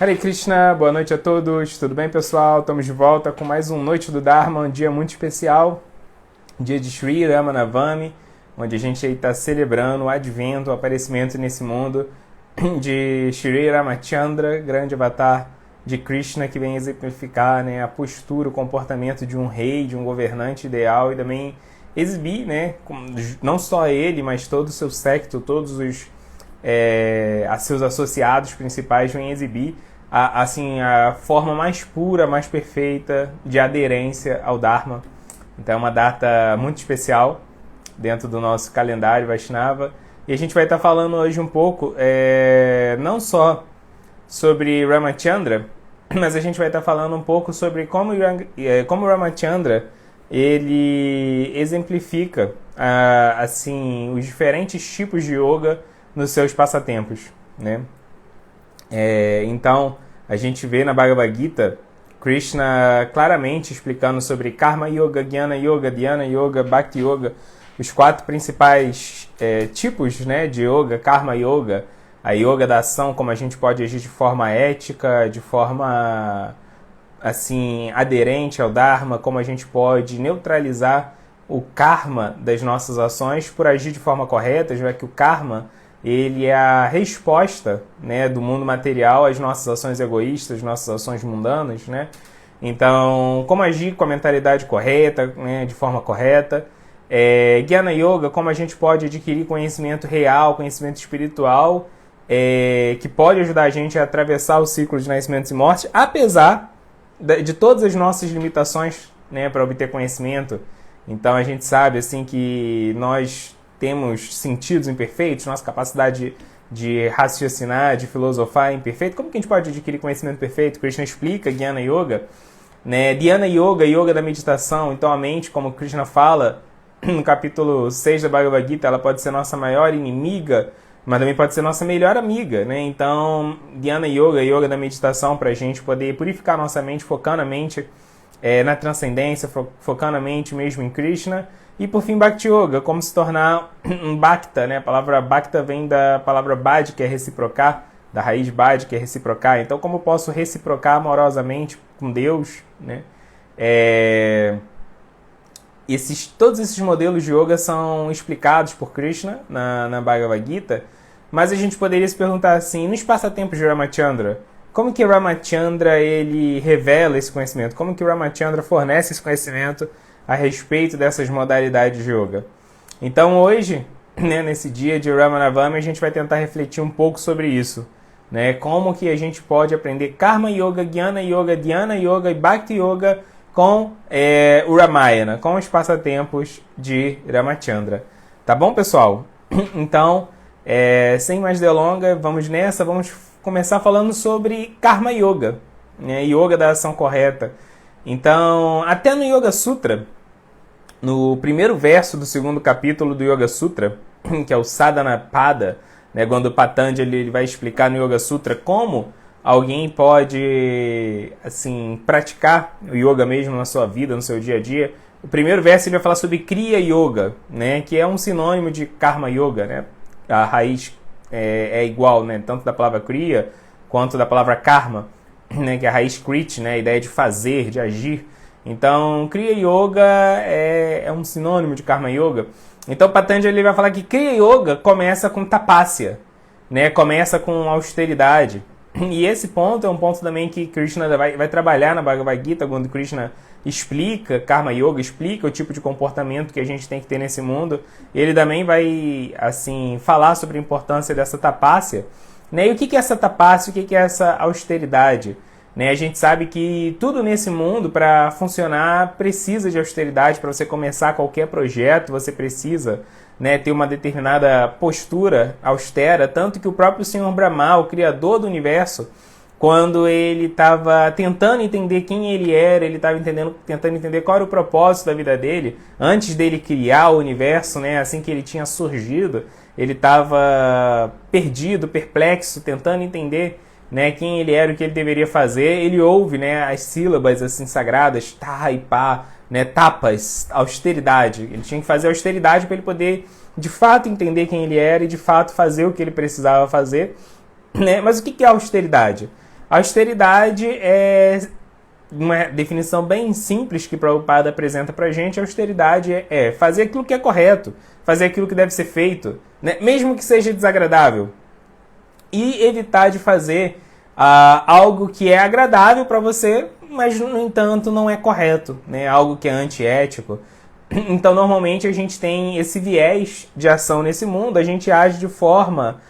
Hare Krishna, boa noite a todos, tudo bem pessoal? Estamos de volta com mais um Noite do Dharma, um dia muito especial, dia de Sri Ramanavami, onde a gente está celebrando o advento, o aparecimento nesse mundo de Shri Ramachandra, grande avatar de Krishna, que vem exemplificar, né, a postura, o comportamento de um rei, de um governante ideal, e também exibir, né, não só ele, mas todo o seu séquito, todos os seus associados principais vêm exibir a forma mais pura, mais perfeita de aderência ao Dharma. Então é uma data muito especial dentro do nosso calendário Vaishnava. E a gente vai estar falando hoje um pouco, não só sobre Ramachandra, mas a gente vai estar falando um pouco sobre como Ramachandra ele exemplifica os diferentes tipos de yoga nos seus passatempos, né? Então, a gente vê na Bhagavad Gita Krishna claramente explicando sobre Karma Yoga, Jnana Yoga, Dhyana Yoga, Bhakti Yoga, os 4 principais tipos, né, de Yoga. Karma Yoga, a Yoga da ação, como a gente pode agir de forma ética, de forma aderente ao Dharma, como a gente pode neutralizar o karma das nossas ações por agir de forma correta, já que o karma ele é a resposta, né, do mundo material às nossas ações egoístas, nossas ações mundanas, né? Então, como agir com a mentalidade correta, né, de forma correta. Jnana Yoga, como a gente pode adquirir conhecimento real, conhecimento espiritual, que pode ajudar a gente a atravessar o ciclo de nascimentos e mortes, apesar de todas as nossas limitações, né, para obter conhecimento. Então, a gente sabe assim que nós temos sentidos imperfeitos, nossa capacidade de raciocinar, de filosofar é imperfeita. Como que a gente pode adquirir conhecimento perfeito? Krishna explica Jnana Yoga, né? Dhyana Yoga, Yoga da meditação. Então a mente, como Krishna fala no capítulo 6 da Bhagavad Gita, ela pode ser nossa maior inimiga, mas também pode ser nossa melhor amiga, né? Então Dhyana Yoga, Yoga da meditação, para a gente poder purificar nossa mente, focando a mente na transcendência, focando a mente mesmo em Krishna. E por fim, Bhakti Yoga, como se tornar um Bhakta, né? A palavra Bhakta vem da palavra Bhaj, que é reciprocar, da raiz Bhaj, que é reciprocar. Então, como eu posso reciprocar amorosamente com Deus, né? Todos esses modelos de yoga são explicados por Krishna na Bhagavad Gita, mas a gente poderia se perguntar assim, nos passatempos de Ramachandra, como que Ramachandra ele revela esse conhecimento? Como que Ramachandra fornece esse conhecimento a respeito dessas modalidades de yoga? Então hoje, né, nesse dia de Ramanavami, a gente vai tentar refletir um pouco sobre isso, né? Como que a gente pode aprender Karma Yoga, Jnana Yoga, Dhyana Yoga e Bhakti Yoga com o Ramayana, com os passatempos de Ramachandra. Tá bom, pessoal? Então, sem mais delongas, vamos nessa, vamos começar falando sobre Karma Yoga, né? Yoga da ação correta. Então, até no Yoga Sutra, no primeiro verso do 2º capítulo do Yoga Sutra, que é o Sadhana Pada, né, quando o Patanjali ele vai explicar no Yoga Sutra como alguém pode praticar o yoga mesmo na sua vida, no seu dia a dia. O primeiro verso ele vai falar sobre Kriya Yoga, né, que é um sinônimo de Karma Yoga, né? A raiz é igual, né, tanto da palavra Kriya quanto da palavra Karma, né, que é a raiz Kriti, né, a ideia de fazer, de agir. Então, Kriya Yoga é um sinônimo de Karma Yoga. Então, Patanjali vai falar que Kriya Yoga começa com tapasya, né, começa com austeridade. E esse ponto é um ponto também que Krishna vai trabalhar na Bhagavad Gita, quando Krishna explica Karma Yoga, explica o tipo de comportamento que a gente tem que ter nesse mundo. Ele também vai falar sobre a importância dessa tapasya, né? E o que é essa tapasya, o que é essa austeridade? Né? A gente sabe que tudo nesse mundo, para funcionar, precisa de austeridade. Para você começar qualquer projeto, você precisa, né, ter uma determinada postura austera. Tanto que o próprio Senhor Brahma, o Criador do Universo, quando ele estava tentando entender quem ele era, ele estava tentando entender qual era o propósito da vida dele, antes dele criar o universo, né, assim que ele tinha surgido, ele estava perdido, perplexo, tentando entender, né, quem ele era, o que ele deveria fazer. Ele ouve, né, as sílabas sagradas, tá e pá, né, tapas, austeridade. Ele tinha que fazer austeridade para ele poder, de fato, entender quem ele era e, de fato, fazer o que ele precisava fazer. Né? Mas o que é austeridade? Austeridade é uma definição bem simples que Prabhupada apresenta pra gente. Austeridade é fazer aquilo que é correto, fazer aquilo que deve ser feito, né? Mesmo que seja desagradável. E evitar de fazer algo que é agradável para você, mas, no entanto, não é correto, né? Algo que é antiético. Então, normalmente, a gente tem esse viés de ação nesse mundo, a gente age de forma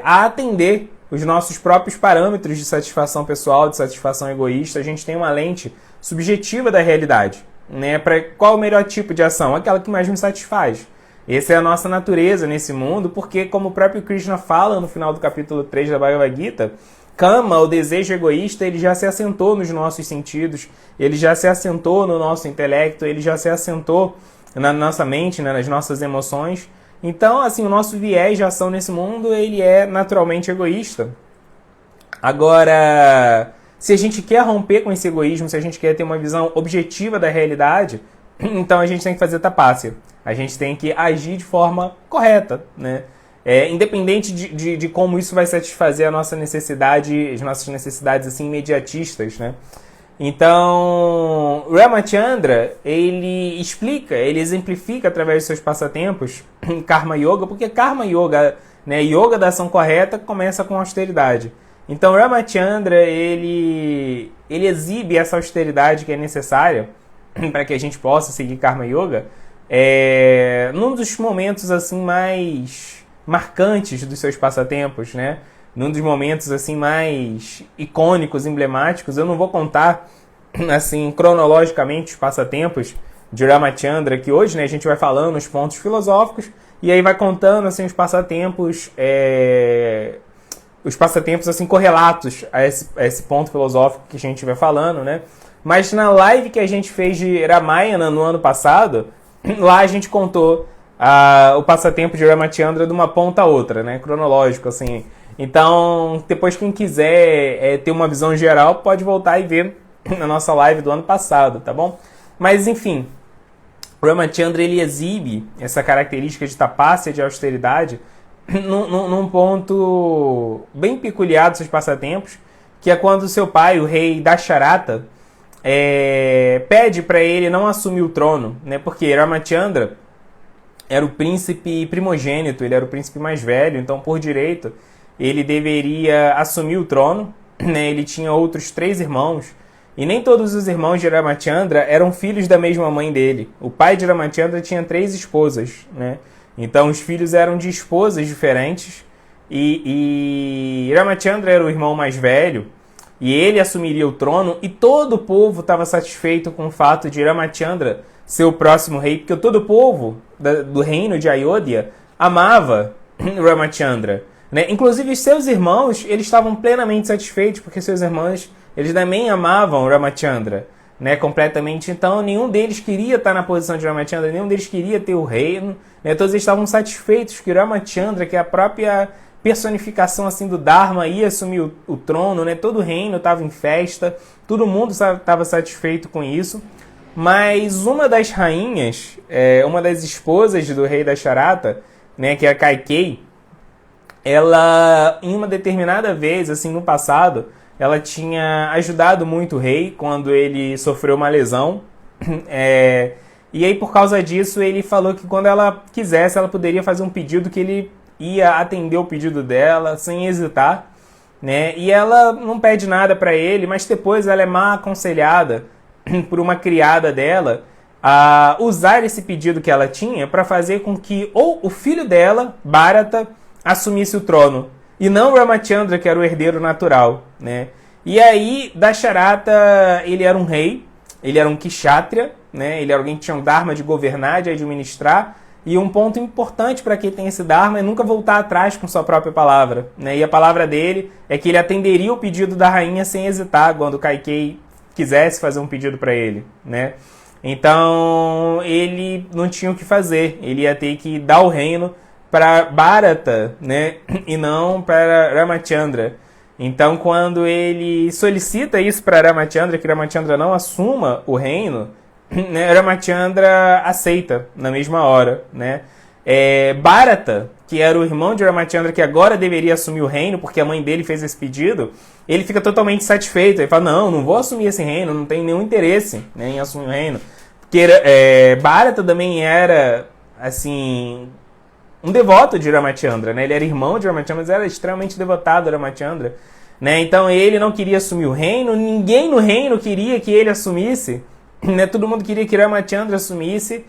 a atender os nossos próprios parâmetros de satisfação pessoal, de satisfação egoísta. A gente tem uma lente subjetiva da realidade, né? Para qual o melhor tipo de ação? Aquela que mais me satisfaz. Essa é a nossa natureza nesse mundo, porque, como o próprio Krishna fala no final do capítulo 3 da Bhagavad Gita, Kama, o desejo egoísta, ele já se assentou nos nossos sentidos, ele já se assentou no nosso intelecto, ele já se assentou na nossa mente, né, nas nossas emoções. Então, assim, o nosso viés de ação nesse mundo, ele é naturalmente egoísta. Agora, se a gente quer romper com esse egoísmo, se a gente quer ter uma visão objetiva da realidade, então a gente tem que fazer tapácia. A gente tem que agir de forma correta, né? Independente de como isso vai satisfazer a nossa necessidade, as nossas necessidades assim, imediatistas, né? Então, Ramachandra, ele explica, ele exemplifica através de seus passatempos Karma Yoga, porque Karma Yoga, né, Yoga da ação correta, começa com austeridade. Então, Ramachandra, ele exibe essa austeridade que é necessária para que a gente possa seguir Karma Yoga, num dos momentos assim mais marcantes dos seus passatempos, né? Num dos momentos assim mais icônicos, emblemáticos. Eu não vou contar assim cronologicamente os passatempos de Ramachandra, que hoje, né, a gente vai falando os pontos filosóficos e aí vai contando assim os passatempos assim correlatos a esse ponto filosófico que a gente vai falando, né? Mas na live que a gente fez de Ramayana no ano passado, lá a gente contou o passatempo de Ramachandra de uma ponta a outra, né? Cronológico, assim. Então, depois quem quiser ter uma visão geral, pode voltar e ver na nossa live do ano passado, tá bom? Mas, enfim, Ramachandra, ele exibe essa característica de tapácia, de austeridade, num ponto bem peculiar dos seus passatempos, que é quando seu pai, o rei Dasharata, pede para ele não assumir o trono, né? Porque Ramachandra era o príncipe primogênito, ele era o príncipe mais velho, então, por direito, ele deveria assumir o trono, né? Ele tinha outros 3 irmãos, e nem todos os irmãos de Ramachandra eram filhos da mesma mãe dele. O pai de Ramachandra tinha 3 esposas, né? Então, os filhos eram de esposas diferentes, e Ramachandra era o irmão mais velho, e ele assumiria o trono, e todo o povo estava satisfeito com o fato de Ramachandra ser o próximo rei, porque todo o povo do reino de Ayodhya amava Ramachandra, né? Inclusive os seus irmãos, eles estavam plenamente satisfeitos, porque seus irmãos, eles também amavam Ramachandra, né, completamente. Então nenhum deles queria estar na posição de Ramachandra, nenhum deles queria ter o reino, né? Todos eles estavam satisfeitos que Ramachandra, que é a própria personificação assim do Dharma, ia assumir o trono, né? Todo o reino estava em festa, todo mundo estava satisfeito com isso. Mas uma das rainhas, uma das esposas do rei Dasharata, né, que é a Kaikeyi, ela, em uma determinada vez, assim, no passado, ela tinha ajudado muito o rei quando ele sofreu uma lesão. E aí, por causa disso, ele falou que quando ela quisesse, ela poderia fazer um pedido, que ele ia atender o pedido dela sem hesitar, né? E ela não pede nada para ele, mas depois ela é mal aconselhada por uma criada dela a usar esse pedido que ela tinha para fazer com que ou o filho dela, Bharata, assumisse o trono, e não Ramachandra, que era o herdeiro natural, né? E aí, Dasharata, ele era um rei, ele era um kshatriya, né? Ele era alguém que tinha um dharma de governar, de administrar, e um ponto importante para quem tem esse dharma é nunca voltar atrás com sua própria palavra, né? E a palavra dele é que ele atenderia o pedido da rainha sem hesitar quando Kaikeyi quisesse fazer um pedido para ele, né? Então, ele não tinha o que fazer, ele ia ter que dar o reino para Bharata, né? E não para Ramachandra. Então, quando ele solicita isso para Ramachandra, que Ramachandra não assuma o reino, né, Ramachandra aceita na mesma hora, né? Bharata, que era o irmão de Ramachandra, que agora deveria assumir o reino, porque a mãe dele fez esse pedido, ele fica totalmente satisfeito. Ele fala, não vou assumir esse reino, não tenho nenhum interesse, né, em assumir o reino. Porque Bharata também era, assim, um devoto de Ramachandra, né? Ele era irmão de Ramachandra, mas era extremamente devotado a Ramachandra, né? Então ele não queria assumir o reino, ninguém no reino queria que ele assumisse, né? Todo mundo queria que Ramachandra assumisse.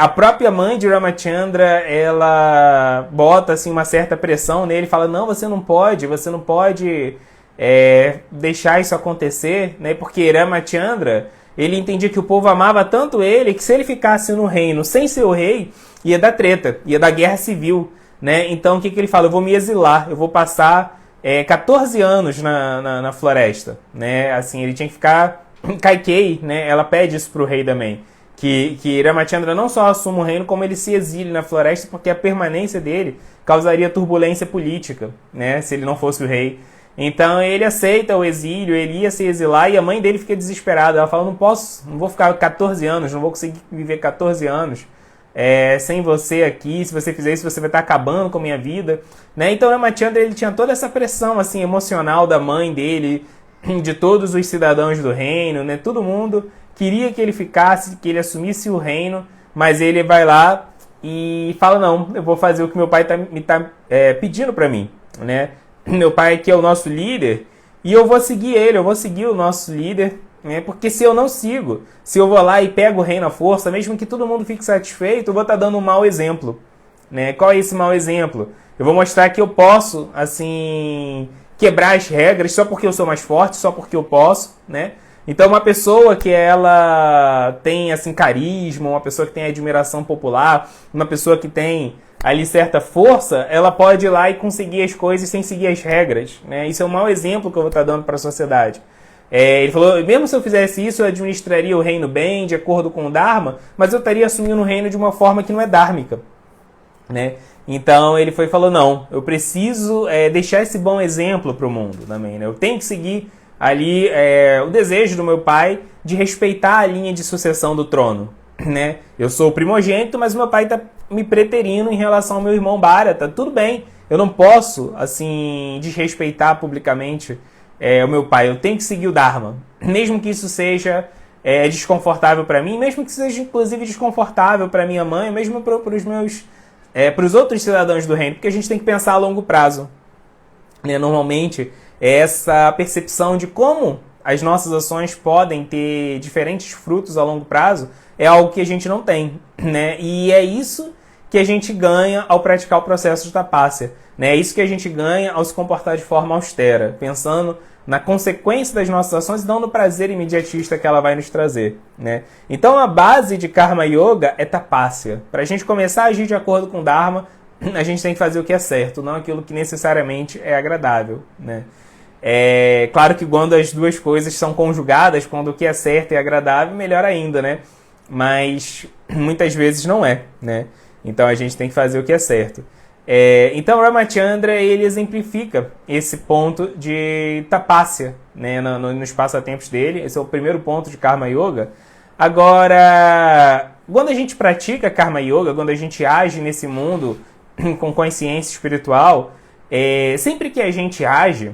A própria mãe de Ramachandra, ela bota assim, uma certa pressão nele, fala, não, você não pode deixar isso acontecer, né? Porque Ramachandra, ele entendia que o povo amava tanto ele, que se ele ficasse no reino sem ser o rei, ia dar treta, ia dar guerra civil, né? Então o que ele fala? Eu vou me exilar, eu vou passar 14 anos na floresta, né? Assim, ele tinha que ficar... Kaikeyi, né? Ela pede isso pro rei também, que Ramachandra não só assuma o reino, como ele se exile na floresta, porque a permanência dele causaria turbulência política, né? Se ele não fosse o rei. Então ele aceita o exílio, ele ia se exilar e a mãe dele fica desesperada. Ela fala, não vou ficar 14 anos, não vou conseguir viver 14 anos sem você aqui. Se você fizer isso, você vai estar acabando com a minha vida, né? Então Ramachandra, ele tinha toda essa pressão assim, emocional da mãe dele, de todos os cidadãos do reino, né? Todo mundo queria que ele ficasse, que ele assumisse o reino, mas ele vai lá e fala, não, eu vou fazer o que meu pai me tá pedindo para mim, né? Meu pai que é o nosso líder, e eu vou seguir ele, eu vou seguir o nosso líder, né? Porque se eu não sigo, se eu vou lá e pego o reino à força, mesmo que todo mundo fique satisfeito, eu vou estar dando um mau exemplo, né? Qual é esse mau exemplo? Eu vou mostrar que eu posso, assim, quebrar as regras só porque eu sou mais forte, só porque eu posso, né? Então uma pessoa que ela tem assim carisma, uma pessoa que tem admiração popular, uma pessoa que tem ali certa força, ela pode ir lá e conseguir as coisas sem seguir as regras, né? Isso é um mau exemplo que eu vou estar dando para a sociedade. Ele falou, mesmo se eu fizesse isso, eu administraria o reino bem, de acordo com o Dharma, mas eu estaria assumindo o reino de uma forma que não é dhármica, né? Então ele falou, não, eu preciso deixar esse bom exemplo para o mundo também, né? Eu tenho que seguir ali o desejo do meu pai de respeitar a linha de sucessão do trono, né? Eu sou o primogênito, mas meu pai está me preterindo em relação ao meu irmão Bharata. Tudo bem, eu não posso assim desrespeitar publicamente o meu pai. Eu tenho que seguir o Dharma, mesmo que isso seja desconfortável para mim, mesmo que seja inclusive desconfortável para minha mãe, mesmo para os outros cidadãos do reino, porque a gente tem que pensar a longo prazo, né? Normalmente essa percepção de como as nossas ações podem ter diferentes frutos a longo prazo é algo que a gente não tem, né? E é isso que a gente ganha ao praticar o processo de tapasya, né? É isso que a gente ganha ao se comportar de forma austera, pensando na consequência das nossas ações e não no prazer imediatista que ela vai nos trazer, né? Então a base de Karma Yoga é tapasya. Para a gente começar a agir de acordo com o Dharma, a gente tem que fazer o que é certo, não aquilo que necessariamente é agradável, né? Claro que quando as duas coisas são conjugadas, quando o que é certo e agradável, melhor ainda, né? Mas muitas vezes não é, né? Então a gente tem que fazer o que é certo. Então Ramachandra, ele exemplifica esse ponto de tapasya, né, nos passatempos dele. Esse é o primeiro ponto de Karma Yoga. Agora, quando a gente pratica Karma Yoga, quando a gente age nesse mundo com consciência espiritual, sempre que a gente age,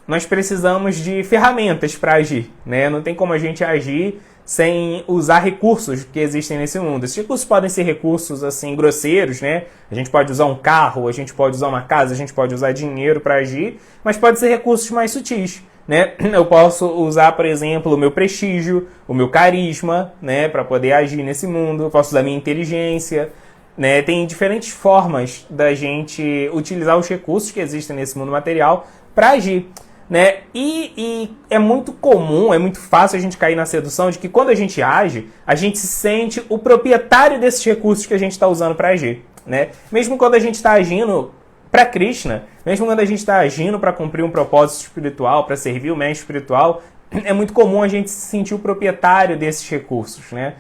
nós precisamos de ferramentas para agir, né? Não tem como a gente agir sem usar recursos que existem nesse mundo. Esses recursos podem ser recursos assim grosseiros, né? A gente pode usar um carro, a gente pode usar uma casa, a gente pode usar dinheiro para agir, mas pode ser recursos mais sutis, né? Eu posso usar, por exemplo, o meu prestígio, o meu carisma, né, para poder agir nesse mundo. Eu posso usar a minha inteligência, né? Tem diferentes formas da gente utilizar os recursos que existem nesse mundo material para agir, né? E é muito comum, é muito fácil a gente cair na sedução de que quando a gente age, a gente se sente o proprietário desses recursos que a gente está usando para agir, né? Mesmo quando a gente está agindo para Krishna, mesmo quando a gente está agindo para cumprir um propósito espiritual, para servir o mestre espiritual, é muito comum a gente se sentir o proprietário desses recursos, né?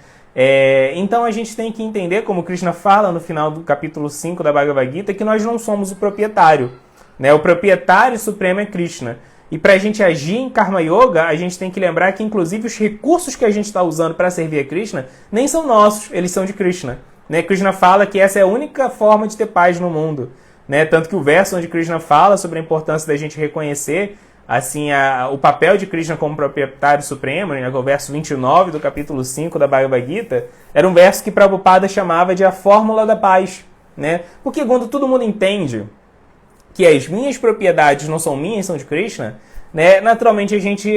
Então a gente tem que entender, como Krishna fala no final do capítulo 5 da Bhagavad Gita, que nós não somos o proprietário, né? O proprietário supremo é Krishna. E para a gente agir em Karma Yoga, a gente tem que lembrar que, inclusive, os recursos que a gente está usando para servir a Krishna nem são nossos, eles são de Krishna, né? Krishna fala que essa é a única forma de ter paz no mundo, né? Tanto que o verso onde Krishna fala sobre a importância da gente reconhecer assim, o papel de Krishna como proprietário supremo, né, o verso 29 do capítulo 5 da Bhagavad Gita, era um verso que Prabhupada chamava de a fórmula da paz, né? Porque quando todo mundo entende que as minhas propriedades não são minhas, são de Krishna, né, naturalmente a gente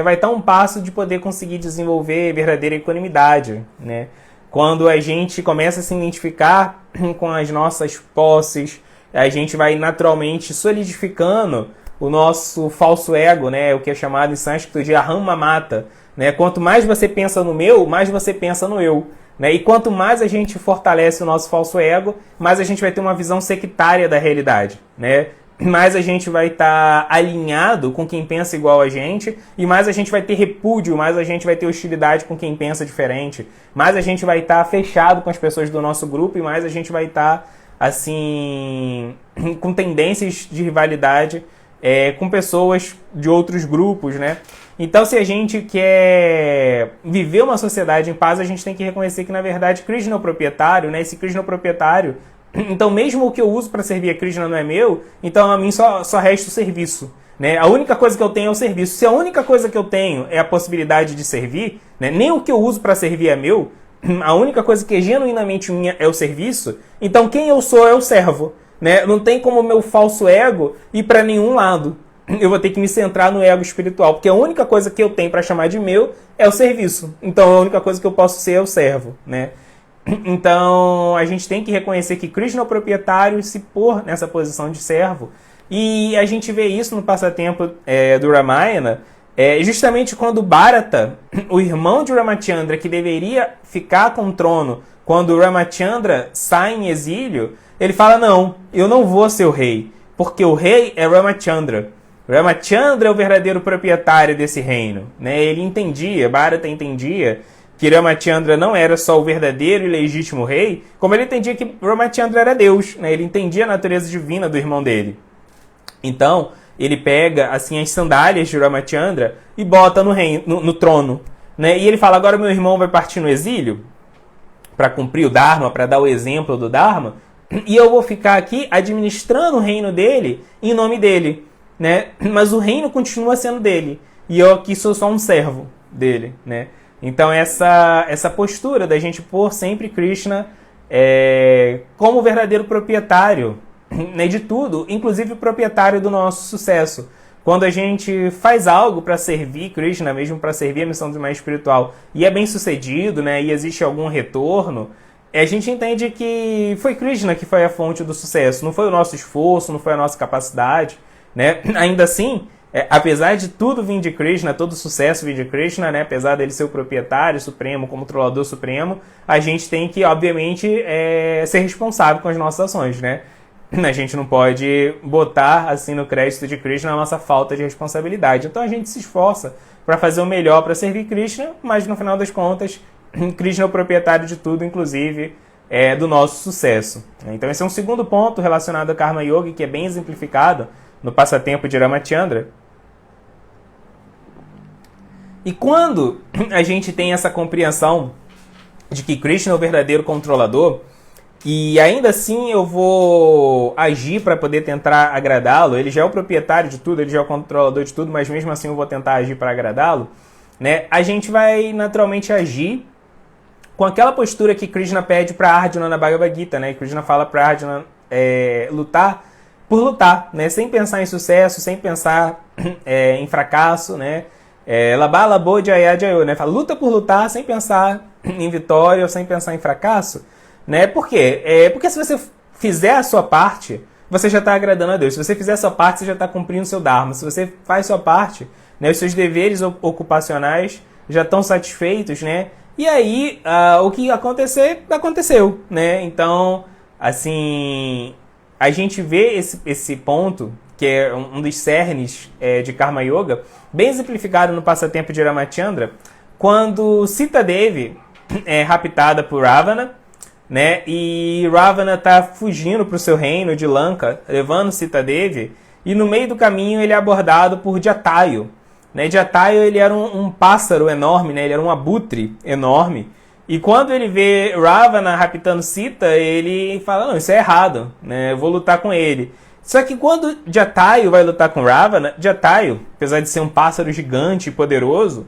vai estar um passo de poder conseguir desenvolver verdadeira equanimidade, né? Quando a gente começa a se identificar com as nossas posses, a gente vai naturalmente solidificando o nosso falso ego, né, o que é chamado em sânscrito de aham mamata, né? Quanto mais você pensa no meu, mais você pensa no eu, né? E quanto mais a gente fortalece o nosso falso ego, mais a gente vai ter uma visão sectária da realidade, né? Mais a gente vai estar alinhado com quem pensa igual a gente, e mais a gente vai ter repúdio, mais a gente vai ter hostilidade com quem pensa diferente, mais a gente vai estar fechado com as pessoas do nosso grupo, e mais a gente vai estar, assim, com tendências de rivalidade com pessoas de outros grupos, né? Então, se a gente quer viver uma sociedade em paz, a gente tem que reconhecer que, na verdade, Krishna é o proprietário, né? Esse Krishna é o proprietário. Então, mesmo o que eu uso para servir a Krishna não é meu, então a mim só resta o serviço, né? A única coisa que eu tenho é o serviço. Se a única coisa que eu tenho é a possibilidade de servir, né? Nem o que eu uso para servir é meu, a única coisa que é genuinamente minha é o serviço, então quem eu sou é o servo. Né? Não tem como o meu falso ego ir para nenhum lado. Eu vou ter que me centrar no ego espiritual, porque a única coisa que eu tenho para chamar de meu é o serviço. Então a única coisa que eu posso ser é o servo, né? Então a gente tem que reconhecer que Krishna é o proprietário e se pôr nessa posição de servo. E a gente vê isso no passatempo do Ramayana, justamente quando Bharata, o irmão de Ramachandra, que deveria ficar com o trono quando Ramachandra sai em exílio, ele fala, não, eu não vou ser o rei, porque o rei é Ramachandra. Ramachandra é o verdadeiro proprietário desse reino, né? Ele entendia, Bharata entendia, que Ramachandra não era só o verdadeiro e legítimo rei, como ele entendia que Ramachandra era Deus, né? Ele entendia a natureza divina do irmão dele. Então, ele pega assim as sandálias de Ramachandra e bota no trono, né? E ele fala, agora meu irmão vai partir no exílio para cumprir o Dharma, para dar o exemplo do Dharma, e eu vou ficar aqui administrando o reino dele em nome dele, né? Mas o reino continua sendo dele, e eu aqui sou só um servo dele, né? Então essa postura da gente pôr sempre Krishna como o verdadeiro proprietário, né, de tudo, inclusive o proprietário do nosso sucesso. Quando a gente faz algo para servir Krishna, mesmo para servir a missão do mais espiritual, e é bem sucedido, né, e existe algum retorno, a gente entende que foi Krishna que foi a fonte do sucesso, não foi o nosso esforço, não foi a nossa capacidade, né? Ainda assim, apesar de tudo vir de Krishna, todo o sucesso vir de Krishna, né, apesar dele ser o proprietário supremo, como controlador supremo, a gente tem que, obviamente, ser responsável com as nossas ações, né? A gente não pode botar assim no crédito de Krishna a nossa falta de responsabilidade. Então a gente se esforça para fazer o melhor para servir Krishna, mas no final das contas, Krishna é o proprietário de tudo, inclusive do nosso sucesso. Então esse é um segundo ponto relacionado a Karma Yoga, que é bem exemplificado no passatempo de Ramachandra. E quando a gente tem essa compreensão de que Krishna é o verdadeiro controlador, e ainda assim eu vou agir para poder tentar agradá-lo, ele já é o proprietário de tudo, ele já é o controlador de tudo, mas mesmo assim eu vou tentar agir para agradá-lo, né? A gente vai naturalmente agir com aquela postura que Krishna pede para Arjuna na Bhagavad Gita, né? Krishna fala para Arjuna lutar por lutar, né? Sem pensar em sucesso, sem pensar em fracasso, né? Labala Bodhaya Jayo, né? Fala, luta por lutar sem pensar em vitória ou sem pensar em fracasso. Né? Por quê? Porque se você fizer a sua parte, você já está agradando a Deus. Se você fizer a sua parte, você já está cumprindo o seu Dharma. Se você faz a sua parte, né, os seus deveres ocupacionais já estão satisfeitos, né? E aí, o que acontecer, aconteceu, né? Então, assim, a gente vê esse ponto, que é um dos cernes de Karma Yoga, bem exemplificado no passatempo de Ramachandra, quando Sita Devi é raptada por Ravana, né? E Ravana está fugindo para o seu reino de Lanka, levando Sita Devi, e no meio do caminho ele é abordado por Jatayu. Né? Jatayu ele era um pássaro enorme, né? Ele era um abutre enorme, E quando ele vê Ravana raptando Sita, ele fala, não, isso é errado, né? Eu vou lutar com ele. Só que quando Jatayu vai lutar com Ravana, Jatayu, apesar de ser um pássaro gigante e poderoso,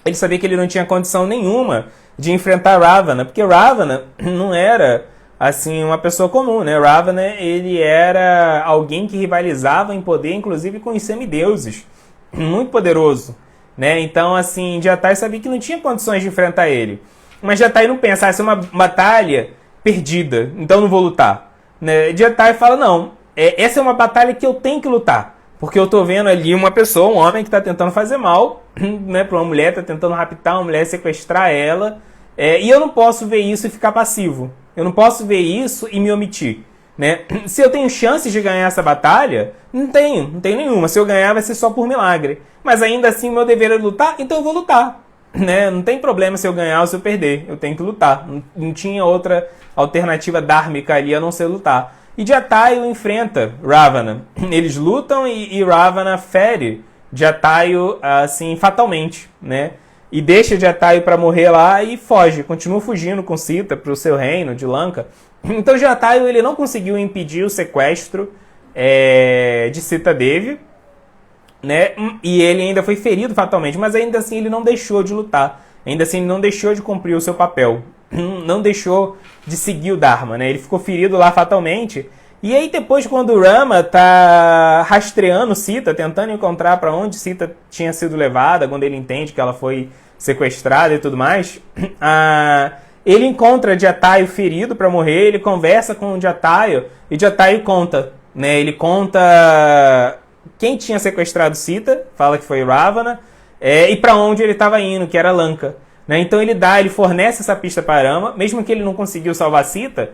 ele sabia que ele não tinha condição nenhuma de enfrentar Ravana, porque Ravana não era, assim, uma pessoa comum, né? Ravana, ele era alguém que rivalizava em poder, inclusive com os semideuses, muito poderoso, né? Então, assim, Jatayu sabia que não tinha condições de enfrentar ele. Mas Jatayu não pensa, essa é uma batalha perdida, então não vou lutar, né? Jatayu fala, não, essa é uma batalha que eu tenho que lutar, porque eu tô vendo ali uma pessoa, um homem que tá tentando fazer mal, né, pra uma mulher, tá tentando raptar uma mulher, sequestrar ela, e eu não posso ver isso e ficar passivo. Eu não posso ver isso e me omitir, né? Se eu tenho chances de ganhar essa batalha, não tenho nenhuma. Se eu ganhar, vai ser só por milagre. Mas ainda assim, meu dever é lutar, então eu vou lutar, né? Não tem problema se eu ganhar ou se eu perder. Eu tenho que lutar. Não tinha outra alternativa dármica ali a não ser lutar. E Jatayu enfrenta Ravana. Eles lutam e Ravana fere Jatayu, assim, fatalmente, né? E deixa Jatayu para morrer lá e foge. Continua fugindo com Sita para o seu reino de Lanka. Então Jatayu, ele não conseguiu impedir o sequestro de Sita Devi, né? E ele ainda foi ferido fatalmente, mas ainda assim ele não deixou de lutar. Ainda assim ele não deixou de cumprir o seu papel. Não deixou de seguir o Dharma, né? Ele ficou ferido lá fatalmente. E aí depois, quando o Rama tá rastreando Sita, tentando encontrar para onde Sita tinha sido levada, quando ele entende que ela foi sequestrada e tudo mais, ele encontra Jatayu ferido para morrer, ele conversa com o Jatayu e Jatayu conta, né? Ele conta quem tinha sequestrado Sita, fala que foi Ravana, e para onde ele estava indo, que era Lanka, né? Então ele fornece essa pista para Rama, mesmo que ele não conseguiu salvar Sita.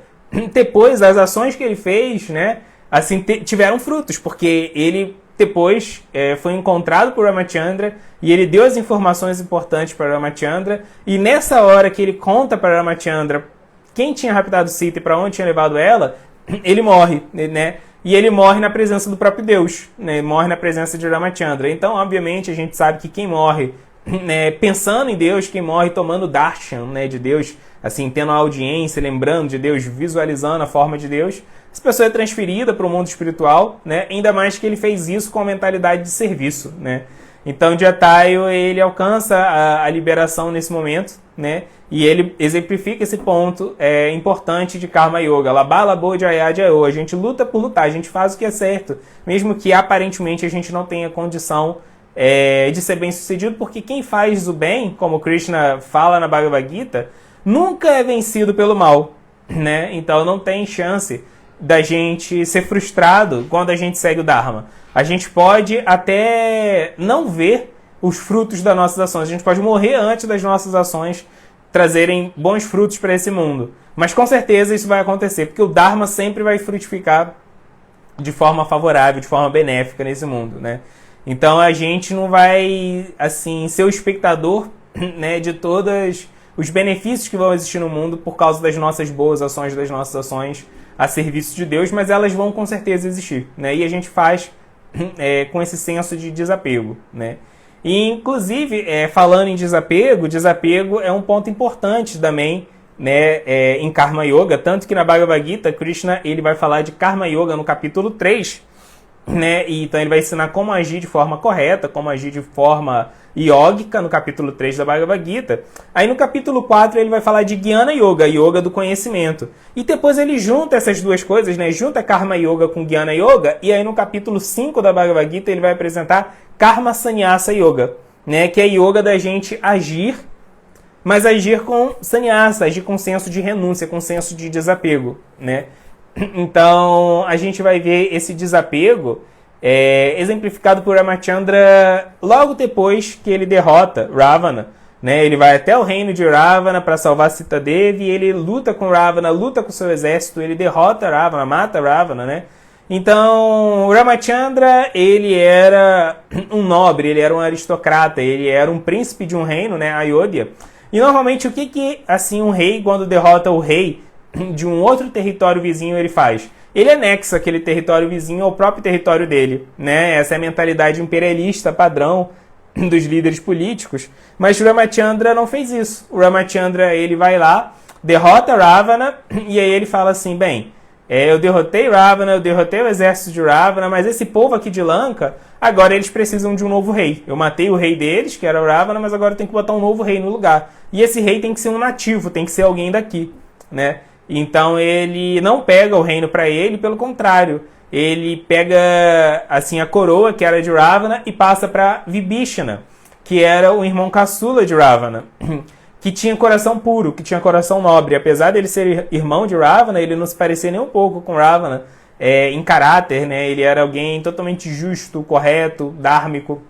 Depois, as ações que ele fez, né, assim, tiveram frutos, porque ele depois foi encontrado por Ramachandra e ele deu as informações importantes para Ramachandra, e nessa hora que ele conta para Ramachandra quem tinha raptado Sita e para onde tinha levado ela, ele morre, né? E ele morre na presença do próprio Deus, né? Morre na presença de Ramachandra. Então, obviamente, a gente sabe que quem morre, né, pensando em Deus, quem morre tomando darshan, né, de Deus, assim, tendo a audiência, lembrando de Deus, visualizando a forma de Deus, essa pessoa é transferida para o mundo espiritual, né? Ainda mais que ele fez isso com a mentalidade de serviço, né? Então Jatayu, ele alcança a liberação nesse momento, né? E ele exemplifica esse ponto importante de Karma Yoga. Labala Bo Jaya Jayo. A gente luta por lutar, a gente faz o que é certo, mesmo que aparentemente a gente não tenha condição de ser bem sucedido, porque quem faz o bem, como Krishna fala na Bhagavad Gita, nunca é vencido pelo mal, né? Então não tem chance da gente ser frustrado quando a gente segue o Dharma. A gente pode até não ver os frutos das nossas ações, a gente pode morrer antes das nossas ações trazerem bons frutos para esse mundo. Mas com certeza isso vai acontecer, porque o Dharma sempre vai frutificar de forma favorável, de forma benéfica nesse mundo, né? Então a gente não vai, assim, ser o espectador, né, de todos os benefícios que vão existir no mundo por causa das nossas boas ações, das nossas ações a serviço de Deus, mas elas vão com certeza existir, né? E a gente faz com esse senso de desapego, né? E, inclusive, falando em desapego, desapego é um ponto importante também, né, em Karma Yoga, tanto que na Bhagavad Gita, Krishna ele vai falar de Karma Yoga no capítulo 3, né? E então ele vai ensinar como agir de forma correta, como agir de forma yógica no capítulo 3 da Bhagavad Gita. Aí no capítulo 4 ele vai falar de Jnana Yoga, Yoga do conhecimento. E depois ele junta essas duas coisas, né? Junta Karma Yoga com Jnana Yoga, e aí no capítulo 5 da Bhagavad Gita ele vai apresentar Karma Sannyasa Yoga, né? Que é yoga da gente agir, mas agir com sannyasa, agir com senso de renúncia, com senso de desapego, né? Então, a gente vai ver esse desapego exemplificado por Ramachandra logo depois que ele derrota Ravana, né? Ele vai até o reino de Ravana para salvar Sita Devi, ele luta com Ravana, luta com seu exército, ele derrota Ravana, mata Ravana, né? Então, Ramachandra, ele era um nobre, ele era um aristocrata, ele era um príncipe de um reino, né? Ayodhya. E normalmente o que assim um rei, quando derrota o rei de um outro território vizinho, ele faz? Ele anexa aquele território vizinho ao próprio território dele, né? Essa é a mentalidade imperialista padrão dos líderes políticos, mas o Ramachandra não fez isso. O Ramachandra, ele vai lá, derrota Ravana, e aí ele fala assim, bem, eu derrotei Ravana, eu derrotei o exército de Ravana, mas esse povo aqui de Lanka, agora eles precisam de um novo rei. Eu matei o rei deles, que era o Ravana, mas agora eu tenho que botar um novo rei no lugar. E esse rei tem que ser um nativo, tem que ser alguém daqui, né? Então ele não pega o reino para ele, pelo contrário, ele pega assim a coroa, que era de Ravana, e passa para Vibhishana, que era o irmão caçula de Ravana, que tinha coração puro, que tinha coração nobre. Apesar dele ser irmão de Ravana, ele não se parecia nem um pouco com Ravana em caráter, né? Ele era alguém totalmente justo, correto, dármico,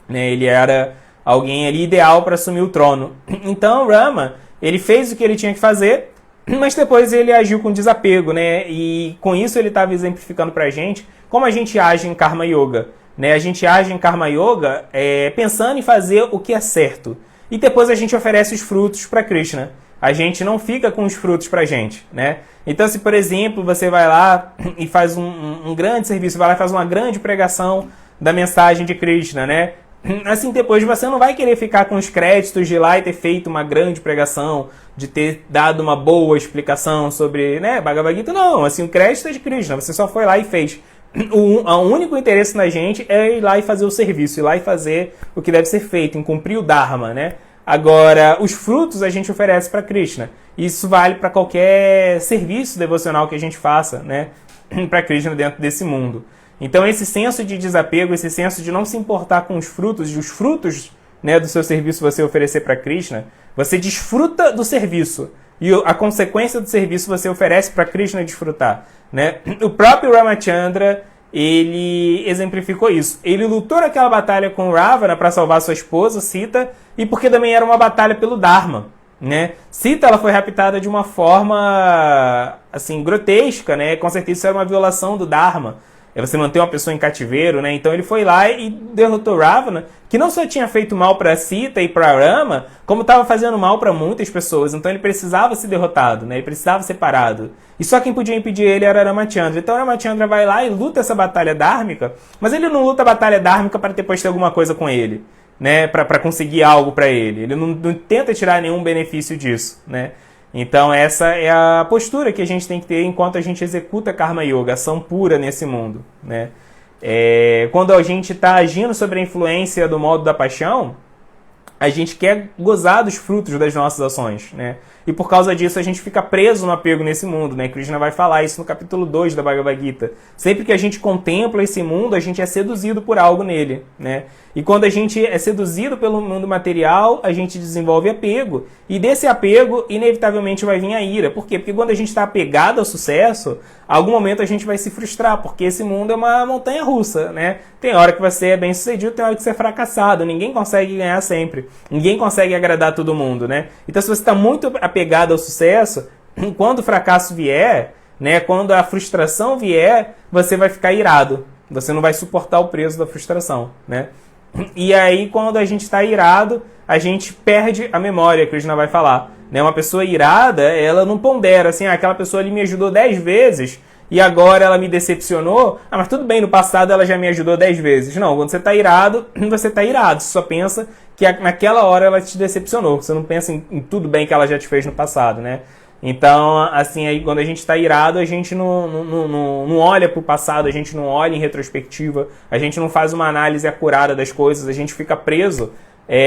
né? Ele era alguém ali ideal para assumir o trono. Então Rama, ele fez o que ele tinha que fazer, mas depois ele agiu com desapego, né? E com isso ele estava exemplificando para a gente como a gente age em Karma Yoga, né? A gente age em Karma Yoga pensando em fazer o que é certo. E depois a gente oferece os frutos para Krishna. A gente não fica com os frutos para a gente, né? Então, se, por exemplo, você vai lá e faz um grande serviço, vai lá e faz uma grande pregação da mensagem de Krishna, né? Assim, depois você não vai querer ficar com os créditos de lá e ter feito uma grande pregação, de ter dado uma boa explicação sobre, né, Bhagavad Gita. Não, assim, o crédito é de Krishna, você só foi lá e fez. O único interesse na gente é ir lá e fazer o serviço, ir lá e fazer o que deve ser feito, em cumprir o Dharma, né? Agora, os frutos a gente oferece para Krishna. Isso vale para qualquer serviço devocional que a gente faça, né, para Krishna dentro desse mundo. Então, esse senso de desapego, esse senso de não se importar com os frutos, e os frutos, né, do seu serviço você oferecer para Krishna, você desfruta do serviço. E a consequência do serviço você oferece para Krishna desfrutar, né? O próprio Ramachandra, ele exemplificou isso. Ele lutou naquela batalha com Ravana para salvar sua esposa, Sita, e porque também era uma batalha pelo Dharma, né? Sita, ela foi raptada de uma forma assim grotesca, né? Com certeza isso era uma violação do Dharma. É você manter uma pessoa em cativeiro, né? Então ele foi lá e derrotou Ravana, que não só tinha feito mal para Sita e para Rama, como estava fazendo mal para muitas pessoas. Então ele precisava ser derrotado, né? Ele precisava ser parado. E só quem podia impedir ele era Ramachandra. Então Ramachandra vai lá e luta essa batalha dármica, mas ele não luta a batalha dármica para depois ter alguma coisa com ele, né? Para conseguir algo para ele. Ele não tenta tirar nenhum benefício disso, né? Então essa é a postura que a gente tem que ter enquanto a gente executa Karma Yoga, ação pura nesse mundo, né? Quando a gente está agindo sobre a influência do modo da paixão, a gente quer gozar dos frutos das nossas ações, né? E por causa disso a gente fica preso no apego nesse mundo, né? Krishna vai falar isso no capítulo 2 da Bhagavad Gita. Sempre que a gente contempla esse mundo, a gente é seduzido por algo nele, né? E quando a gente é seduzido pelo mundo material, a gente desenvolve apego. E desse apego, inevitavelmente vai vir a ira. Por quê? Porque quando a gente está apegado ao sucesso, a algum momento a gente vai se frustrar, porque esse mundo é uma montanha russa, né? Tem hora que você é bem sucedido, tem hora que você é fracassado. Ninguém consegue ganhar sempre. Ninguém consegue agradar todo mundo, né? Então, se você está muito apegado ao sucesso, quando o fracasso vier, né, quando a frustração vier, você vai ficar irado. Você não vai suportar o peso da frustração, né? E aí, quando a gente está irado, a gente perde a memória, que Krishna vai falar, né? Uma pessoa irada, ela não pondera assim, aquela pessoa ali me ajudou 10 vezes e agora ela me decepcionou. Mas tudo bem, no passado ela já me ajudou 10 vezes. Não, quando você está irado, você está irado. Você só pensa que naquela hora ela te decepcionou. Você não pensa em tudo bem que ela já te fez no passado, né? Então, assim, aí, quando a gente está irado, a gente não olha para o passado, a gente não olha em retrospectiva, a gente não faz uma análise acurada das coisas, a gente fica preso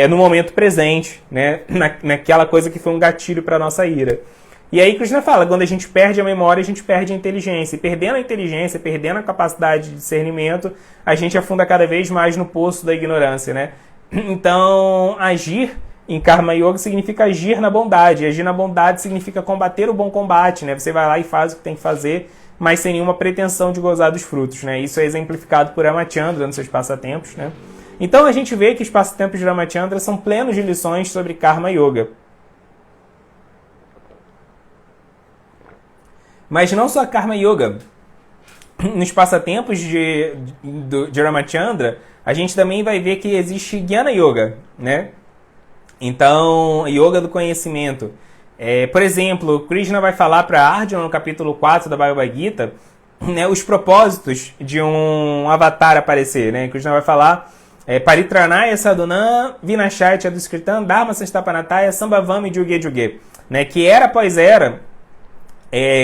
no momento presente, né? Naquela coisa que foi um gatilho para a nossa ira. E aí Krishna fala, quando a gente perde a memória, a gente perde a inteligência. E perdendo a inteligência, perdendo a capacidade de discernimento, a gente afunda cada vez mais no poço da ignorância, né? Então, agir em Karma Yoga significa agir na bondade. Agir na bondade significa combater o bom combate, né? Você vai lá e faz o que tem que fazer, mas sem nenhuma pretensão de gozar dos frutos, né? Isso é exemplificado por Ramachandra nos seus passatempos, né? Então a gente vê que os passatempos de Ramachandra são plenos de lições sobre Karma Yoga. Mas não só Karma Yoga. Nos passatempos de Ramachandra, a gente também vai ver que existe Jnana Yoga, né? Então, Yoga do conhecimento. Por exemplo, Krishna vai falar para Arjuna no capítulo 4 da Bhagavad Gita, né, os propósitos de um avatar aparecer, né? Krishna vai falar Paritranaya Sadhunam, Vinashaya Chaduskritam, Dharma Sanstapanataya, Sambhavami Juge Juge, né? Que era após era,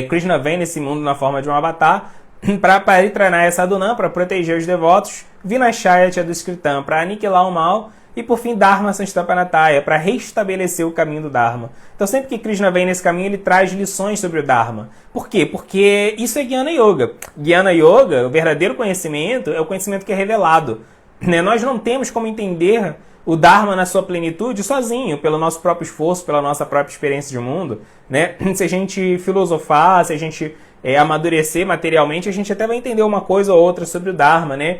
Krishna vem nesse mundo na forma de um avatar para Paritranaya Sadhunam, para proteger os devotos, Vinashaya Chaduskritam, para aniquilar o mal, e por fim Dharma Sanstapanataya, para restabelecer o caminho do Dharma. Então sempre que Krishna vem nesse caminho, ele traz lições sobre o Dharma. Por quê? Porque isso é Jnana Yoga. Jnana Yoga, o verdadeiro conhecimento, é o conhecimento que é revelado. Nós não temos como entender o Dharma na sua plenitude sozinho, pelo nosso próprio esforço, pela nossa própria experiência de mundo. Né? Se a gente filosofar, se a gente amadurecer materialmente, a gente até vai entender uma coisa ou outra sobre o Dharma, né?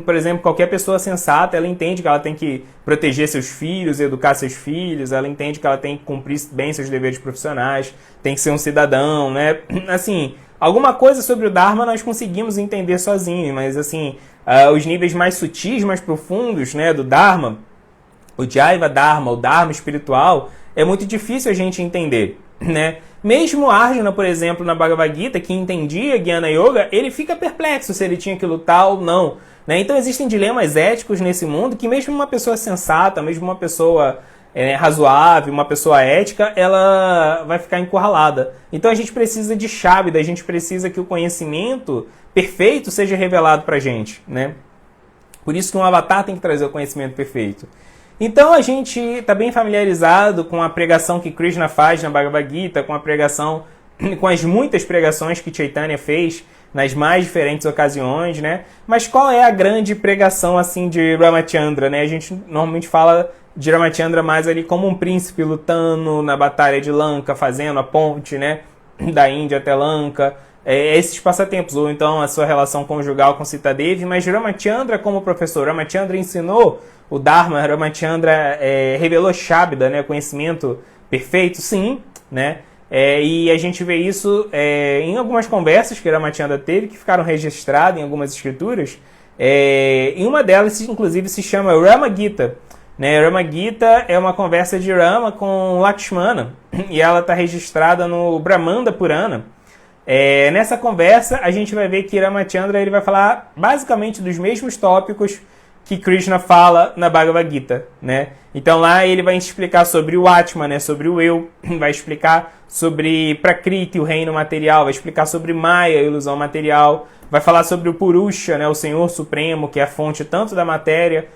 Por exemplo, qualquer pessoa sensata, ela entende que ela tem que proteger seus filhos, educar seus filhos, ela entende que ela tem que cumprir bem seus deveres profissionais, tem que ser um cidadão, né? Assim, alguma coisa sobre o Dharma nós conseguimos entender sozinho, mas assim, os níveis mais sutis, mais profundos, né, do Dharma, o Jaiva Dharma, o Dharma espiritual, é muito difícil a gente entender, né? Mesmo Arjuna, por exemplo, na Bhagavad Gita, que entendia Jnana Yoga, ele fica perplexo se ele tinha que lutar ou não. Né? Então existem dilemas éticos nesse mundo que mesmo uma pessoa sensata, mesmo uma pessoa razoável, uma pessoa ética, ela vai ficar encurralada. Então a gente precisa de Shabda, a gente precisa que o conhecimento perfeito seja revelado para a gente. Né? Por isso que um avatar tem que trazer o conhecimento perfeito. Então a gente está bem familiarizado com a pregação que Krishna faz na Bhagavad Gita, com a pregação, com as muitas pregações que Chaitanya fez nas mais diferentes ocasiões, né? Mas qual é a grande pregação assim de Ramachandra, né? A gente normalmente fala de Ramachandra mais ali como um príncipe lutando na batalha de Lanka, fazendo a ponte, né, da Índia até Lanka, esses passatempos, ou então a sua relação conjugal com Sita Devi. Mas Ramachandra como professor, Ramachandra ensinou o Dharma, Ramachandra revelou Shabda, né, conhecimento perfeito, sim, né? E a gente vê isso em algumas conversas que Ramachandra teve, que ficaram registradas em algumas escrituras. Em uma delas, inclusive, se chama Rama Gita. Né? Rama Gita é uma conversa de Rama com Lakshmana, e ela está registrada no Brahmanda Purana. Nessa conversa, a gente vai ver que Ramachandra ele vai falar basicamente dos mesmos tópicos que Krishna fala na Bhagavad Gita, né? Então lá ele vai explicar sobre o Atma, né? Sobre o eu, vai explicar sobre Prakriti, o reino material, vai explicar sobre Maya, a ilusão material, vai falar sobre o Purusha, né? O Senhor Supremo, que é a fonte tanto da matéria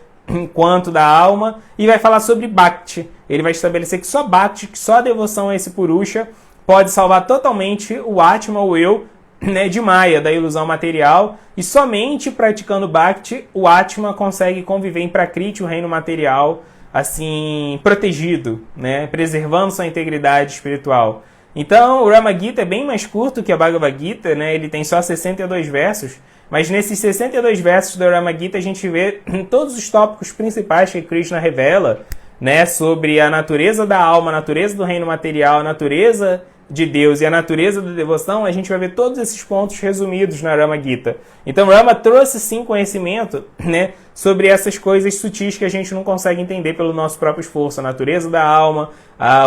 quanto da alma, e vai falar sobre Bhakti. Ele vai estabelecer que só Bhakti, que só a devoção a esse Purusha pode salvar totalmente o Atma, o eu, né, de Maya, da ilusão material, e somente praticando Bhakti, o Atma consegue conviver em Prakriti, o reino material, assim, protegido, né, preservando sua integridade espiritual. Então, o Rama Gita é bem mais curto que a Bhagavad Gita, né, ele tem só 62 versos, mas nesses 62 versos do Rama Gita a gente vê todos os tópicos principais que Krishna revela, né, sobre a natureza da alma, a natureza do reino material, a natureza de Deus e a natureza da devoção. A gente vai ver todos esses pontos resumidos na Rama Gita. Então Rama trouxe sim conhecimento, né, sobre essas coisas sutis que a gente não consegue entender pelo nosso próprio esforço, a natureza da alma,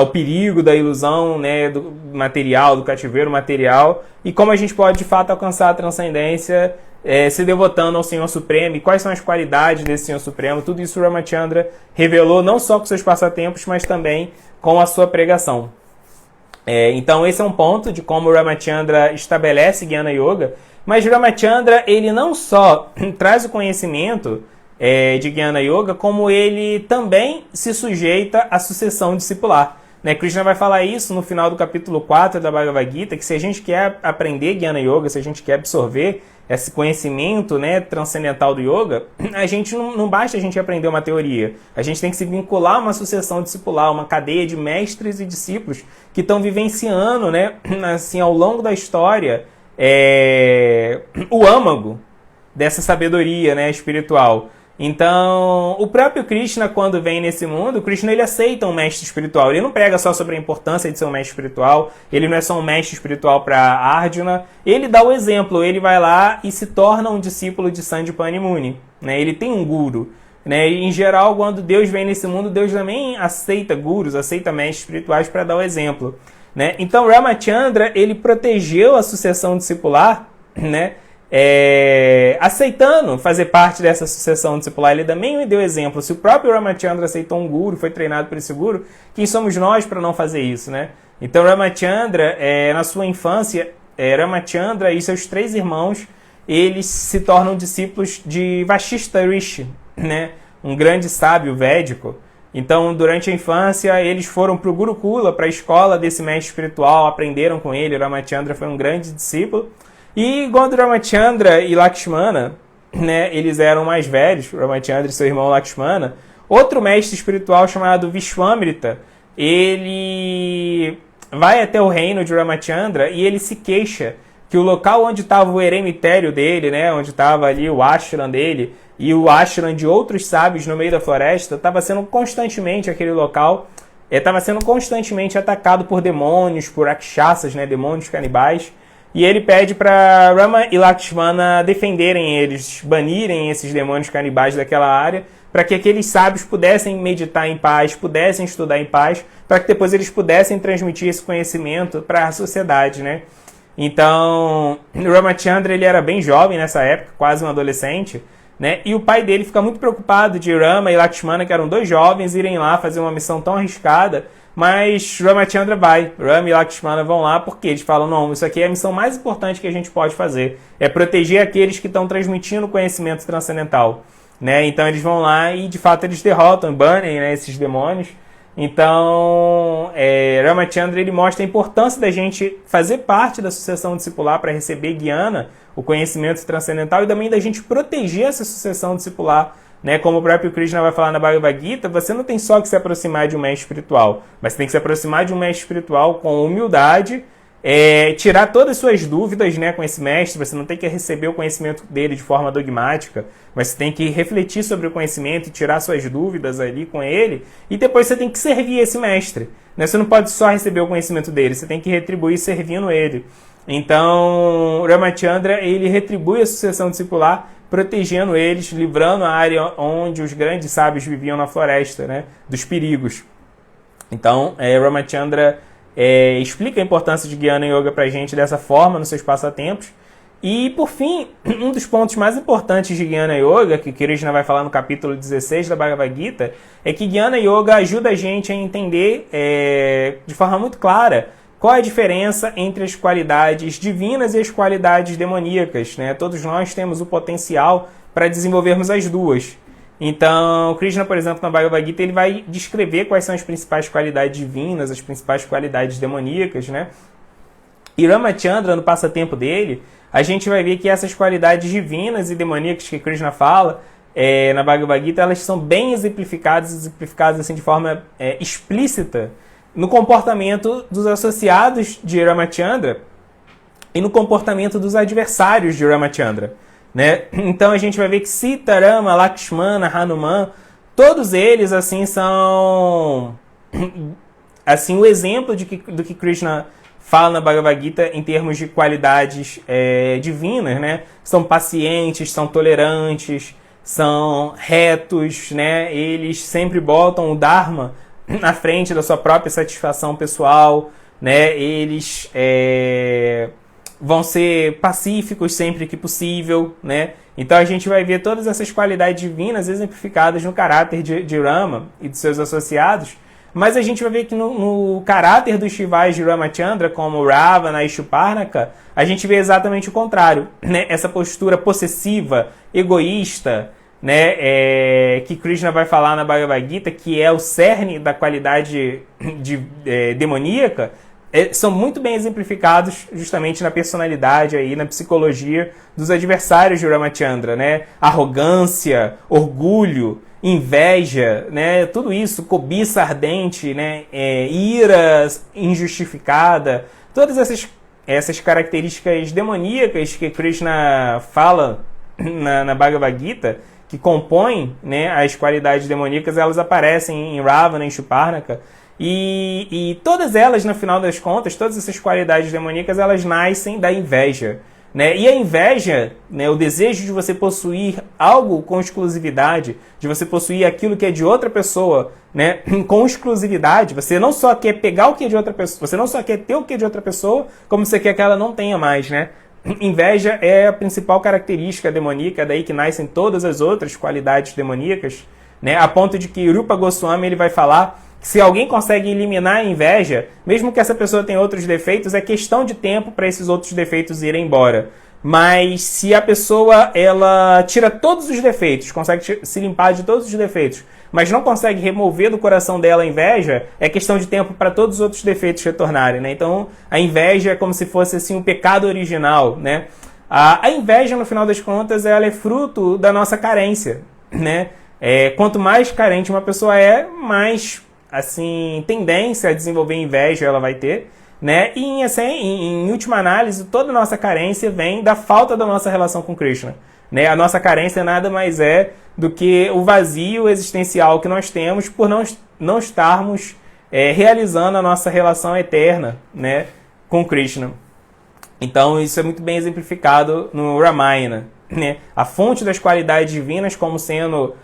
o perigo da ilusão, né, do material, do cativeiro material, e como a gente pode de fato alcançar a transcendência se devotando ao Senhor Supremo, e quais são as qualidades desse Senhor Supremo. Tudo isso Ramachandra revelou não só com seus passatempos, mas também com a sua pregação. Então esse é um ponto de como Ramachandra estabelece Jnana Yoga, mas Ramachandra ele não só traz o conhecimento de Jnana Yoga, como ele também se sujeita à sucessão discipular. Né? Krishna vai falar isso no final do capítulo 4 da Bhagavad Gita, que se a gente quer aprender Jnana Yoga, se a gente quer absorver esse conhecimento, né, transcendental do yoga, a gente não basta a gente aprender uma teoria. A gente tem que se vincular a uma sucessão discipular, uma cadeia de mestres e discípulos que estão vivenciando, né, assim, ao longo da história, o âmago dessa sabedoria, né, espiritual. Então, o próprio Krishna, quando vem nesse mundo, Krishna ele aceita um mestre espiritual. Ele não prega só sobre a importância de ser um mestre espiritual, ele não é só um mestre espiritual para Arjuna, ele dá o exemplo, ele vai lá e se torna um discípulo de Sandipani Muni. Né? Ele tem um guru. Né? E, em geral, quando Deus vem nesse mundo, Deus também aceita gurus, aceita mestres espirituais para dar o exemplo. Né? Então, Ramachandra ele protegeu a sucessão discipular, né, aceitando fazer parte dessa sucessão discipular. Ele também me deu exemplo. Se o próprio Ramachandra aceitou um guru, foi treinado por esse guru, quem somos nós para não fazer isso, né? Então Ramachandra, na sua infância, Ramachandra e seus 3 irmãos, eles se tornam discípulos de Vashishta Rishi, né? Um grande sábio védico. Então, durante a infância, eles foram para o Gurukula, para a escola desse mestre espiritual, aprenderam com ele. Ramachandra foi um grande discípulo. E quando Ramachandra e Lakshmana, né, eles eram mais velhos, Ramachandra e seu irmão Lakshmana, outro mestre espiritual chamado Vishwamrita, ele vai até o reino de Ramachandra e ele se queixa que o local onde estava o eremitério dele, né, onde estava ali o ashram dele e o ashram de outros sábios no meio da floresta, estava sendo constantemente aquele local, estava sendo constantemente atacado por demônios, por rakshasas, né, demônios canibais. E ele pede para Rama e Lakshmana defenderem eles, banirem esses demônios canibais daquela área, para que aqueles sábios pudessem meditar em paz, pudessem estudar em paz, para que depois eles pudessem transmitir esse conhecimento para a sociedade, né? Então, Ramachandra, ele era bem jovem nessa época, quase um adolescente, né? E o pai dele fica muito preocupado de Rama e Lakshmana, que eram 2 jovens, irem lá fazer uma missão tão arriscada. Mas Ramachandra vai, Rama e Lakshmana vão lá porque eles falam, não, isso aqui é a missão mais importante que a gente pode fazer, é proteger aqueles que estão transmitindo conhecimento transcendental, né? Então eles vão lá e de fato eles derrotam, banem, né, esses demônios. Então Ramachandra, ele mostra a importância da gente fazer parte da sucessão discipular para receber Gyana, o conhecimento transcendental, e também da gente proteger essa sucessão discipular, né? Como o próprio Krishna vai falar na Bhagavad Gita, você não tem só que se aproximar de um mestre espiritual, mas você tem que se aproximar de um mestre espiritual com humildade, tirar todas as suas dúvidas, né, com esse mestre. Você não tem que receber o conhecimento dele de forma dogmática, mas você tem que refletir sobre o conhecimento e tirar suas dúvidas ali com ele, e depois você tem que servir esse mestre, né? Você não pode só receber o conhecimento dele, você tem que retribuir servindo ele. Então Ramachandra, ele retribui a sucessão discipular, protegendo eles, livrando a área onde os grandes sábios viviam na floresta, né, dos perigos. Então, Ramachandra explica a importância de Gyana Yoga para a gente dessa forma, nos seus passatempos. E, por fim, um dos pontos mais importantes de Gyana Yoga, que Krishna vai falar no capítulo 16 da Bhagavad Gita, é que Gyana Yoga ajuda a gente a entender de forma muito clara qual é a diferença entre as qualidades divinas e as qualidades demoníacas, né? Todos nós temos o potencial para desenvolvermos as duas. Então, Krishna, por exemplo, na Bhagavad Gita, ele vai descrever quais são as principais qualidades divinas, as principais qualidades demoníacas, né? E Ramachandra, no passatempo dele, a gente vai ver que essas qualidades divinas e demoníacas que Krishna fala na Bhagavad Gita, elas são bem exemplificadas assim, de forma explícita, no comportamento dos associados de Ramachandra e no comportamento dos adversários de Ramachandra, né? Então a gente vai ver que Sita, Rama, Lakshmana, Hanuman, todos eles assim são assim o exemplo do que Krishna fala na Bhagavad Gita em termos de qualidades divinas, né? São pacientes, são tolerantes, são retos, né? Eles sempre botam o Dharma na frente da sua própria satisfação pessoal, né? Eles vão ser pacíficos sempre que possível, né? Então a gente vai ver todas essas qualidades divinas exemplificadas no caráter de Rama e de seus associados, mas a gente vai ver que no caráter dos Shivais de Ramachandra, como Ravana e Shurpanakha, a gente vê exatamente o contrário, né? Essa postura possessiva, egoísta, né, que Krishna vai falar na Bhagavad Gita, que é o cerne da qualidade demoníaca, são muito bem exemplificados justamente na personalidade, aí, na psicologia dos adversários de Ramachandra, né? Arrogância, orgulho, inveja, né? Tudo isso, cobiça ardente, né? Ira injustificada, todas essas características demoníacas que Krishna fala na Bhagavad Gita, que compõem, né, as qualidades demoníacas, elas aparecem em Ravana, em Shurpanakha, e todas elas, no final das contas, todas essas qualidades demoníacas, elas nascem da inveja, né? E a inveja, né, o desejo de você possuir algo com exclusividade, de você possuir aquilo que é de outra pessoa, né, com exclusividade. Você não só quer pegar o que é de outra pessoa, você não só quer ter o que é de outra pessoa, como você quer que ela não tenha mais, né? inveja é a principal característica demoníaca, daí que nascem todas as outras qualidades demoníacas, né? A ponto de que Rupa Goswami ele vai falar que se alguém consegue eliminar a inveja, mesmo que essa pessoa tenha outros defeitos, é questão de tempo para esses outros defeitos irem embora. Mas se a pessoa ela tira todos os defeitos, consegue se limpar de todos os defeitos, mas não consegue remover do coração dela a inveja, é questão de tempo para todos os outros defeitos retornarem, né? Então, a inveja é como se fosse assim um pecado original, né? A inveja, no final das contas, ela é fruto da nossa carência, né? Quanto mais carente uma pessoa é, mais assim tendência a desenvolver inveja ela vai ter, né? E em última análise, toda a nossa carência vem da falta da nossa relação com Krishna, né? A nossa carência nada mais é do que o vazio existencial que nós temos por não estarmos realizando a nossa relação eterna, né, com Krishna. Então isso é muito bem exemplificado no Ramayana, né? A fonte das qualidades divinas como sendo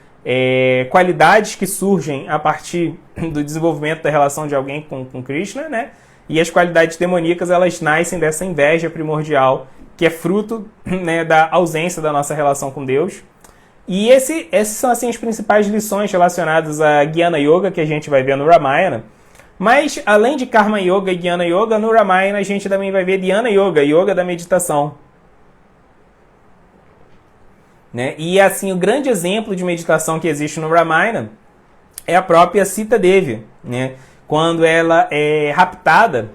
qualidades que surgem a partir do desenvolvimento da relação de alguém com Krishna, né? E as qualidades demoníacas elas nascem dessa inveja primordial que é fruto, né, da ausência da nossa relação com Deus. E essas são assim, as principais lições relacionadas a Jnana Yoga que a gente vai ver no Ramayana. Mas, além de Karma Yoga e Jnana Yoga, no Ramayana a gente também vai ver Dhyana Yoga, Yoga da meditação. Né? E, assim, o grande exemplo de meditação que existe no Ramayana é a própria Sita Devi, né? Quando ela é raptada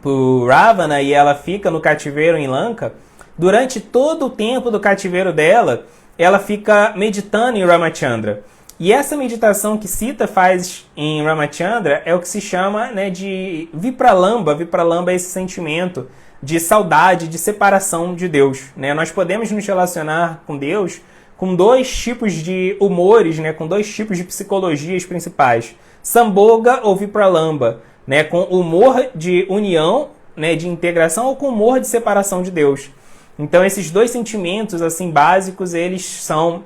por Ravana e ela fica no cativeiro em Lanka, durante todo o tempo do cativeiro dela, ela fica meditando em Ramachandra. E essa meditação que Sita faz em Ramachandra é o que se chama, né, de Vipralamba. Vipralamba é esse sentimento de saudade, de separação de Deus, né? Nós podemos nos relacionar com Deus com dois tipos de humores, né, com dois tipos de psicologias principais. Sambhoga ou Vipralamba, né, com humor de união, né, de integração ou com humor de separação de Deus. Então esses dois sentimentos assim básicos, eles são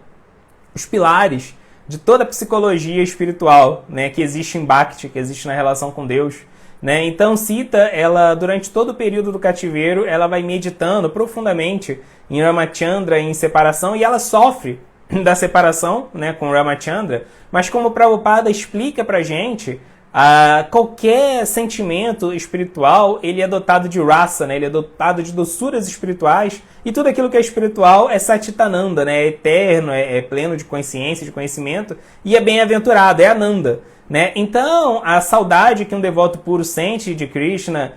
os pilares de toda a psicologia espiritual, né, que existe em Bhakti, que existe na relação com Deus, né? Então Sita, ela durante todo o período do cativeiro, ela vai meditando profundamente em Ramachandra, em separação, e ela sofre da separação, né, com Ramachandra, mas como o Prabhupada explica pra gente, qualquer sentimento espiritual, ele é dotado de rasa, né? Ele é dotado de doçuras espirituais, e tudo aquilo que é espiritual é Satitananda, né? É eterno, é pleno de consciência, de conhecimento, e é bem-aventurado, é Ananda, né? Então, a saudade que um devoto puro sente de Krishna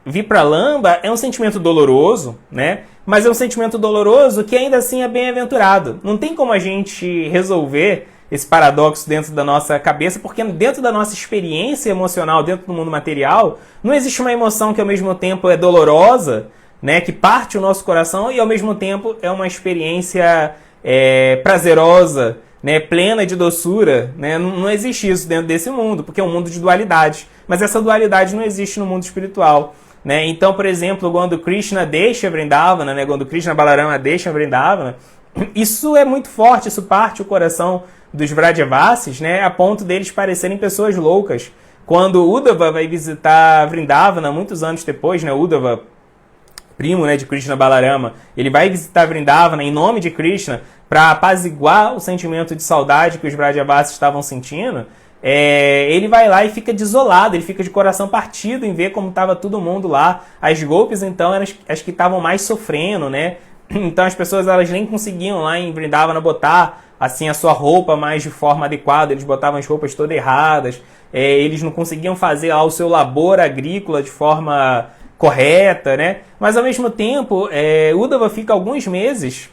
Vipralamba é um sentimento doloroso, né? Mas é um sentimento doloroso que ainda assim é bem-aventurado. Não tem como a gente resolver esse paradoxo dentro da nossa cabeça, porque dentro da nossa experiência emocional, dentro do mundo material, não existe uma emoção que ao mesmo tempo é dolorosa, né, que parte o nosso coração, e ao mesmo tempo é uma experiência prazerosa, né, plena de doçura, né? Não existe isso dentro desse mundo, porque é um mundo de dualidade. Mas essa dualidade não existe no mundo espiritual, né? Então, por exemplo, quando Krishna deixa Vrindavana, né, quando Krishna Balarama deixa Vrindavana, isso é muito forte, isso parte o coração dos Vrajavasis, né, a ponto deles parecerem pessoas loucas. Quando Uddhava vai visitar Vrindavana, muitos anos depois, né, Uddhava, primo, né, de Krishna Balarama, ele vai visitar Vrindavana em nome de Krishna para apaziguar o sentimento de saudade que os Vrajavasis estavam sentindo. Ele vai lá e fica desolado, ele fica de coração partido em ver como estava todo mundo lá. As golpes, então, eram as que estavam mais sofrendo, né? Então as pessoas elas nem conseguiam lá em Vrindavana botar assim a sua roupa mais de forma adequada, eles botavam as roupas todas erradas, eles não conseguiam fazer lá o seu labor agrícola de forma correta, né? Mas ao mesmo tempo, Uddhava fica alguns meses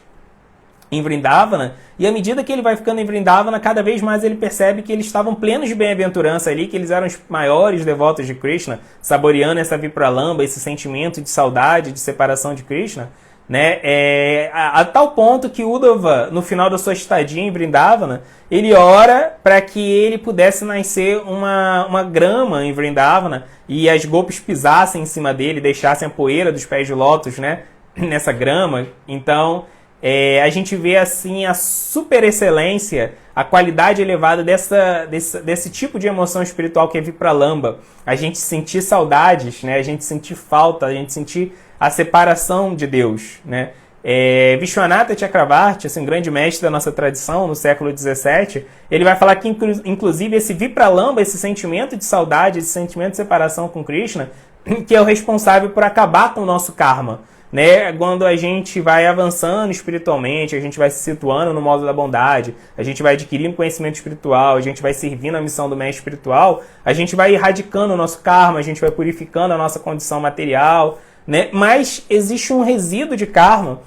em Vrindavana, e à medida que ele vai ficando em Vrindavana, cada vez mais ele percebe que eles estavam plenos de bem-aventurança ali, que eles eram os maiores devotos de Krishna, saboreando essa Vipralamba, esse sentimento de saudade, de separação de Krishna, né? A tal ponto que Uddhava, no final da sua estadia em Vrindavana, ele ora para que ele pudesse nascer uma grama em Vrindavana e as golpes pisassem em cima dele, deixassem a poeira dos pés de lótus, né, nessa grama. Então, a gente vê assim a super excelência, a qualidade elevada desse tipo de emoção espiritual que é Vipralamba. A gente sentir saudades, né? A gente sentir falta, a gente sentir a separação de Deus, né? Vishwanatha Chakravarti, assim, um grande mestre da nossa tradição no século XVII, ele vai falar que inclusive esse Vipralamba, esse sentimento de saudade, esse sentimento de separação com Krishna, que é o responsável por acabar com o nosso karma, né? Quando a gente vai avançando espiritualmente, a gente vai se situando no modo da bondade, a gente vai adquirindo conhecimento espiritual, a gente vai servindo a missão do mestre espiritual, a gente vai erradicando o nosso karma, a gente vai purificando a nossa condição material, né? Mas existe um resíduo de karma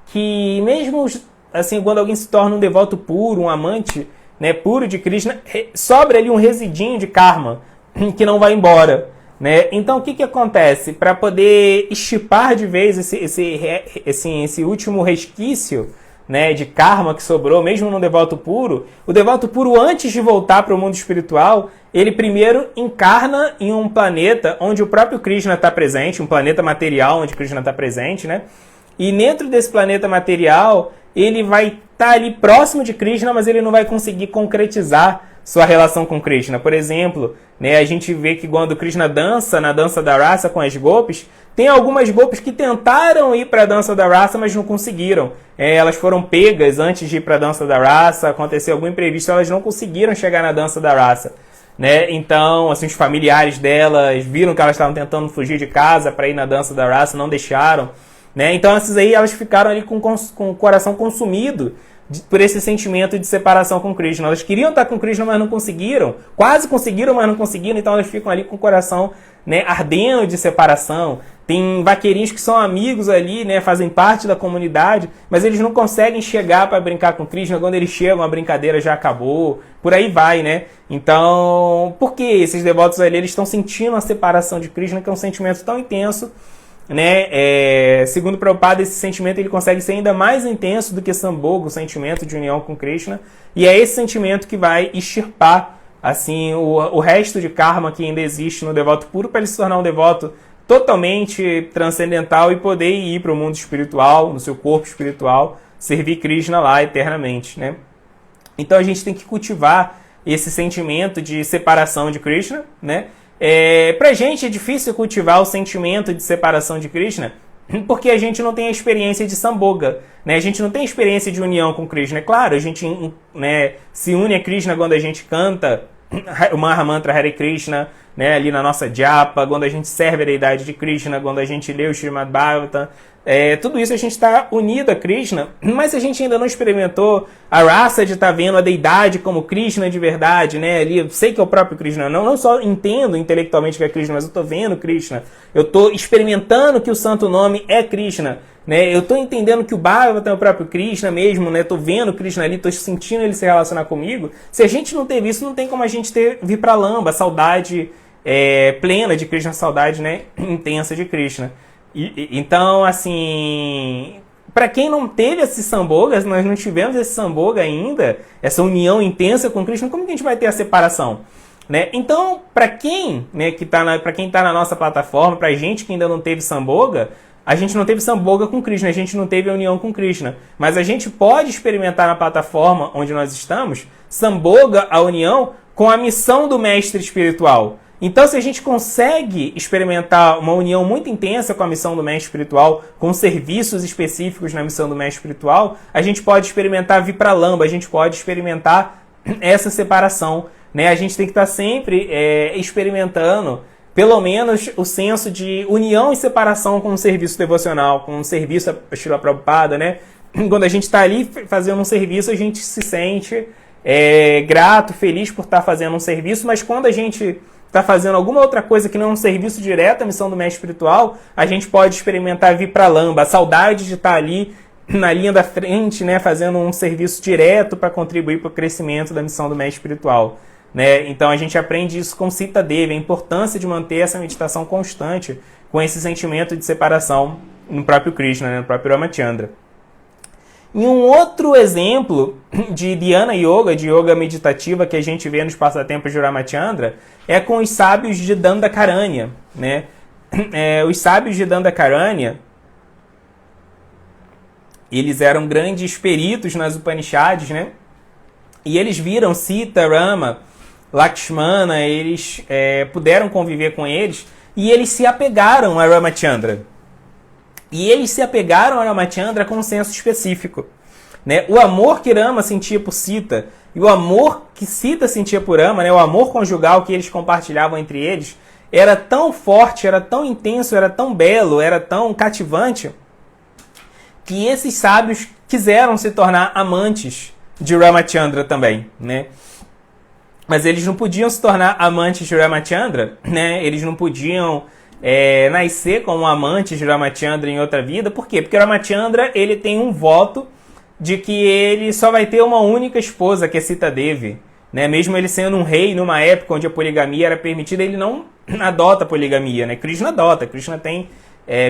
que mesmo assim, quando alguém se torna um devoto puro, um amante, né, puro de Krishna, sobra ali um residinho de karma que não vai embora, né? Então o que acontece? Para poder extirpar de vez esse último resquício, né, de karma que sobrou, mesmo num devoto puro, o devoto puro, antes de voltar para o mundo espiritual, ele primeiro encarna em um planeta onde o próprio Krishna está presente, um planeta material onde Krishna está presente, né? E dentro desse planeta material, ele vai estar ali próximo de Krishna, mas ele não vai conseguir concretizar sua relação com Krishna. Por exemplo, né, a gente vê que quando Krishna dança na dança da rasa com as gopis, tem algumas gopis que tentaram ir para a dança da rasa, mas não conseguiram. Elas foram pegas antes de ir para a dança da rasa, aconteceu algum imprevisto, elas não conseguiram chegar na dança da rasa, né? Então, assim, os familiares delas viram que elas estavam tentando fugir de casa para ir na dança da rasa, não deixaram, né? Então, essas aí, elas ficaram ali com o coração consumido por esse sentimento de separação com Krishna. Elas queriam estar com Krishna, mas não conseguiram. Quase conseguiram, mas não conseguiram. Então, elas ficam ali com o coração, né, ardendo de separação. Tem vaqueirinhos que são amigos ali, né, fazem parte da comunidade, mas eles não conseguem chegar para brincar com Krishna. Quando eles chegam, a brincadeira já acabou. Por aí vai, né? Então, por que esses devotos ali, eles estão sentindo a separação de Krishna, que é um sentimento tão intenso, né? Segundo Prabhupada, esse sentimento ele consegue ser ainda mais intenso do que Sambhoga, o sentimento de união com Krishna, e é esse sentimento que vai extirpar assim, o resto de karma que ainda existe no devoto puro, para ele se tornar um devoto totalmente transcendental e poder ir para o mundo espiritual, no seu corpo espiritual, servir Krishna lá eternamente, né? Então a gente tem que cultivar esse sentimento de separação de Krishna, né? Pra gente é difícil cultivar o sentimento de separação de Krishna porque a gente não tem a experiência de Sambhoga, né? A gente não tem a experiência de união com Krishna. É claro, a gente, né, se une a Krishna quando a gente canta o Maha Mantra Hare Krishna, né, ali na nossa japa, quando a gente serve a deidade de Krishna, quando a gente lê o Srimad Bhagavatam. Tudo isso a gente está unido a Krishna, mas a gente ainda não experimentou a raça de estar vendo a deidade como Krishna de verdade, né? Ali, eu sei que é o próprio Krishna, não só entendo intelectualmente que é Krishna, mas eu estou vendo Krishna, eu estou experimentando que o santo nome é Krishna, né? Eu estou entendendo que o Bhagavatam é o próprio Krishna mesmo, né? Estou vendo Krishna ali, estou sentindo ele se relacionar comigo. Se a gente não teve isso, não tem como a gente vir para Lamba, saudade plena de Krishna, saudade, né, intensa de Krishna. Então, assim, para quem não teve esses Sambhogas, nós não tivemos esse Sambhoga ainda, essa união intensa com Krishna, como que a gente vai ter a separação? Né? Então, para quem, né, para quem está na nossa plataforma, para a gente que ainda não teve Sambhoga, a gente não teve Sambhoga com Krishna, a gente não teve a união com Krishna. Mas a gente pode experimentar na plataforma onde nós estamos, Sambhoga, a união, com a missão do mestre espiritual. Então, se a gente consegue experimentar uma união muito intensa com a missão do mestre espiritual, com serviços específicos na missão do mestre espiritual, a gente pode experimentar Vipralamba, a gente pode experimentar essa separação, né? A gente tem que estar sempre experimentando, pelo menos, o senso de união e separação com um serviço devocional, com um serviço a Srila Prabhupada, né? Quando a gente está ali fazendo um serviço, a gente se sente grato, feliz por estar fazendo um serviço, mas quando a gente está fazendo alguma outra coisa que não é um serviço direto à missão do mestre espiritual, a gente pode experimentar Vipralamba, a saudade de estar ali na linha da frente, né, fazendo um serviço direto para contribuir para o crescimento da missão do mestre espiritual, né? Então a gente aprende isso com Sita Devi, a importância de manter essa meditação constante com esse sentimento de separação no próprio Krishna, né, no próprio Ramachandra. E um outro exemplo de Dhyana Yoga, de yoga meditativa, que a gente vê nos passatempos de Ramachandra, é com os sábios de Dandakaranya, né? Os sábios de Dandakaranya, eles eram grandes peritos nas Upanishads, né? E eles viram Sita, Rama, Lakshmana, eles puderam conviver com eles, e eles se apegaram a Ramachandra. E eles se apegaram a Ramachandra com um senso específico, né? O amor que Rama sentia por Sita e o amor que Sita sentia por Rama, né? O amor conjugal que eles compartilhavam entre eles, era tão forte, era tão intenso, era tão belo, era tão cativante, que esses sábios quiseram se tornar amantes de Ramachandra também, né? Mas eles não podiam se tornar amantes de Ramachandra, né? Eles não podiam nascer como amantes de Ramachandra em outra vida. Por quê? Porque Ramachandra, ele tem um voto de que ele só vai ter uma única esposa, que é Sita Devi, né? Mesmo ele sendo um rei numa época onde a poligamia era permitida, ele não adota a poligamia, né? Krishna adota, Krishna tem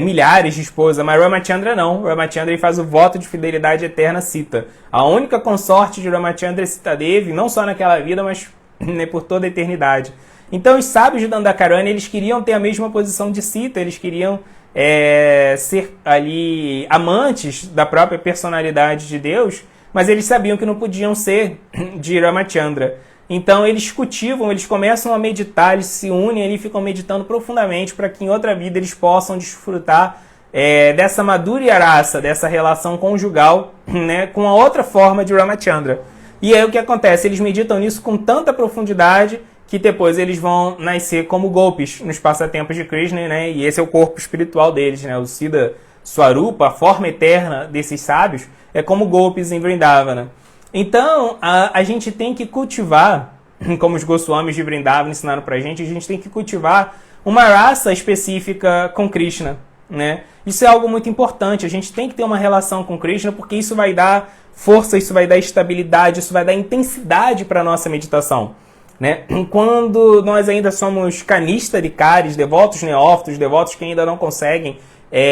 milhares de esposas, mas Ramachandra não. Ramachandra ele faz o voto de fidelidade eterna a Sita. A única consorte de Ramachandra é Sita Devi, não só naquela vida, mas né, por toda a eternidade. Então os sábios de Dandakaranya, eles queriam ter a mesma posição de Sita, eles queriam ser ali amantes da própria personalidade de Deus, mas eles sabiam que não podiam ser de Ramachandra. Então eles cultivam, eles começam a meditar, eles se unem ali, ficam meditando profundamente para que em outra vida eles possam desfrutar dessa madhurya rasa, dessa relação conjugal, né, com a outra forma de Ramachandra. E aí o que acontece? Eles meditam nisso com tanta profundidade que depois eles vão nascer como golpes nos passatempos de Krishna, né? E esse é o corpo espiritual deles, né? O Siddha Swarupa, a forma eterna desses sábios, é como golpes em Vrindavana. Então, a gente tem que cultivar, como os Goswamis de Vrindavana ensinaram pra gente, a gente tem que cultivar uma raça específica com Krishna, né? Isso é algo muito importante, a gente tem que ter uma relação com Krishna, porque isso vai dar força, isso vai dar estabilidade, isso vai dar intensidade para a nossa meditação, né? Quando nós ainda somos canistaricares, devotos neófitos, devotos que ainda não conseguem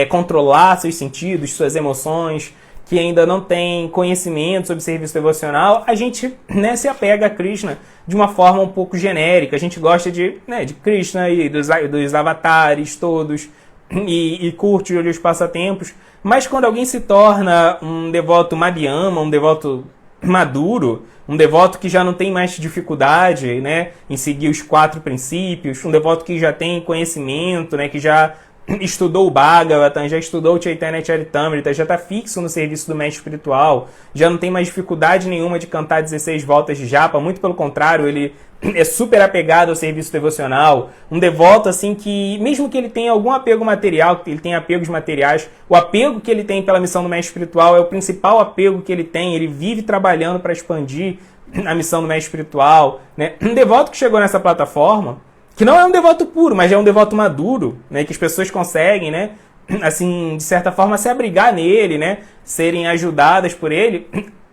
controlar seus sentidos, suas emoções, que ainda não têm conhecimento sobre serviço devocional, a gente, né, se apega a Krishna de uma forma um pouco genérica. A gente gosta de Krishna e dos avatares todos e curte os passatempos. Mas quando alguém se torna um devoto madhyama, um devoto maduro, um devoto que já não tem mais dificuldade, né, em seguir os 4 princípios, um devoto que já tem conhecimento, né, que já estudou o Bhagavatam, já estudou o Chaitanya Charitamrita, já está fixo no serviço do mestre espiritual, já não tem mais dificuldade nenhuma de cantar 16 voltas de japa, muito pelo contrário, ele é super apegado ao serviço devocional, um devoto assim que, mesmo que ele tenha algum apego material, que ele tenha apegos materiais, o apego que ele tem pela missão do mestre espiritual é o principal apego que ele tem, ele vive trabalhando para expandir a missão do mestre espiritual, né? Um devoto que chegou nessa plataforma, que não é um devoto puro, mas é um devoto maduro, né, que as pessoas conseguem, né, assim, de certa forma, se abrigar nele, né, serem ajudadas por ele.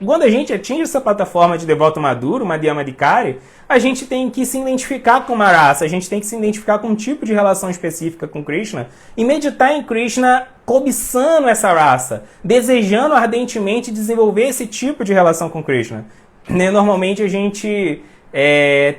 Quando a gente atinge essa plataforma de devoto maduro, Madhyamadikari, a gente tem que se identificar com uma raça, a gente tem que se identificar com um tipo de relação específica com Krishna e meditar em Krishna cobiçando essa raça, desejando ardentemente desenvolver esse tipo de relação com Krishna. Normalmente a gente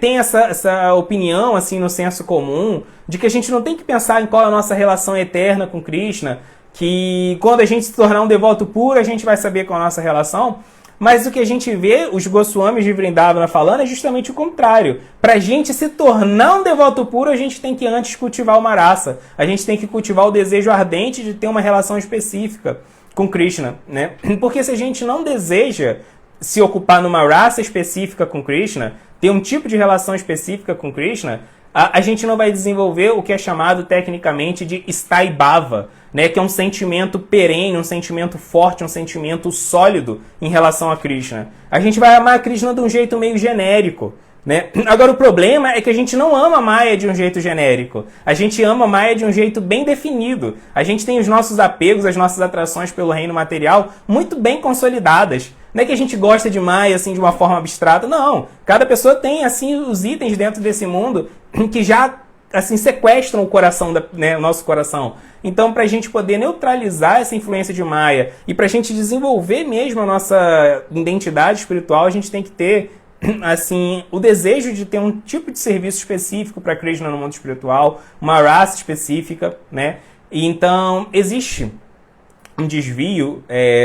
tem essa opinião assim no senso comum de que a gente não tem que pensar em qual é a nossa relação eterna com Krishna, que quando a gente se tornar um devoto puro a gente vai saber qual é a nossa relação, mas o que a gente vê os Goswamis de Vrindavana falando é justamente o contrário. Para a gente se tornar um devoto puro a gente tem que antes cultivar uma raça, a gente tem que cultivar o desejo ardente de ter uma relação específica com Krishna, né? Porque se a gente não deseja se ocupar numa raça específica com Krishna, ter um tipo de relação específica com Krishna, a gente não vai desenvolver o que é chamado tecnicamente de Staibhava, né, que é um sentimento perene, um sentimento forte, um sentimento sólido em relação a Krishna. A gente vai amar a Krishna de um jeito meio genérico, né? Agora o problema é que a gente não ama a Maya de um jeito genérico. A gente ama a Maya de um jeito bem definido. A gente tem os nossos apegos, as nossas atrações pelo reino material muito bem consolidadas. Não é que a gente gosta de Maya assim, de uma forma abstrata, não. Cada pessoa tem assim os itens dentro desse mundo que já assim sequestram o coração, o nosso coração. Então, para a gente poder neutralizar essa influência de Maya e para a gente desenvolver mesmo a nossa identidade espiritual, a gente tem que ter assim, o desejo de ter um tipo de serviço específico para Krishna no mundo espiritual, uma raça específica, né? E então, existe um desvio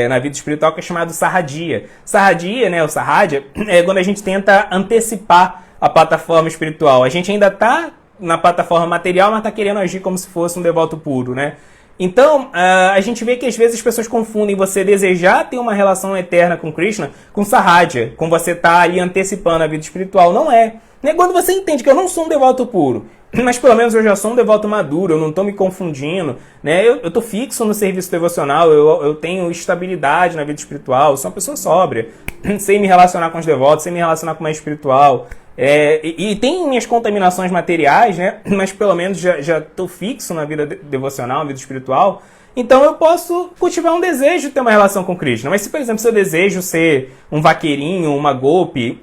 na vida espiritual que é chamado Sahaja. Sahaja, né, o Sahaja, é quando a gente tenta antecipar a plataforma espiritual. A gente ainda está na plataforma material, mas está querendo agir como se fosse um devoto puro, né? Então, a gente vê que às vezes as pessoas confundem você desejar ter uma relação eterna com Krishna com sadhya, com você estar ali antecipando a vida espiritual. Não é. Quando você entende que eu não sou um devoto puro, mas pelo menos eu já sou um devoto maduro, eu não estou me confundindo, né? Eu estou fixo no serviço devocional, eu tenho estabilidade na vida espiritual, eu sou uma pessoa sóbria, sei me relacionar com os devotos, sei me relacionar com o mais espiritual. E tem minhas contaminações materiais, né? Mas pelo menos já estou fixo na vida devocional, na vida espiritual. Então eu posso cultivar um desejo de ter uma relação com Krishna. Mas se, por exemplo, se eu desejo ser um vaqueirinho, uma gopi,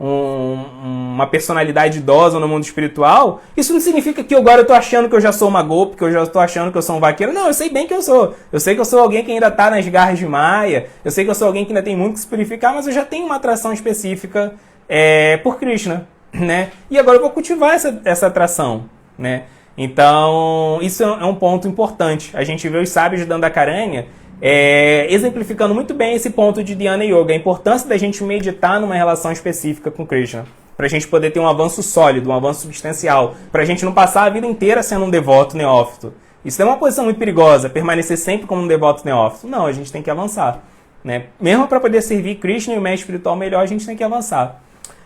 uma personalidade idosa no mundo espiritual, isso não significa que agora eu estou achando que eu já sou uma gopi, que eu já estou achando que eu sou um vaqueiro. Não, eu sei bem que eu sou. Eu sei que eu sou alguém que ainda está nas garras de Maya, eu sei que eu sou alguém que ainda tem muito que se purificar, mas eu já tenho uma atração específica por Krishna, né? E agora eu vou cultivar essa atração, né? Então, isso é um ponto importante. A gente vê os sábios de Dandakaranya exemplificando muito bem esse ponto de Dhyana Yoga, a importância da gente meditar numa relação específica com Krishna, para a gente poder ter um avanço sólido, um avanço substancial, para a gente não passar a vida inteira sendo um devoto neófito. Isso é uma posição muito perigosa, permanecer sempre como um devoto neófito. Não, a gente tem que avançar, né? Mesmo para poder servir Krishna e o mestre espiritual melhor, a gente tem que avançar.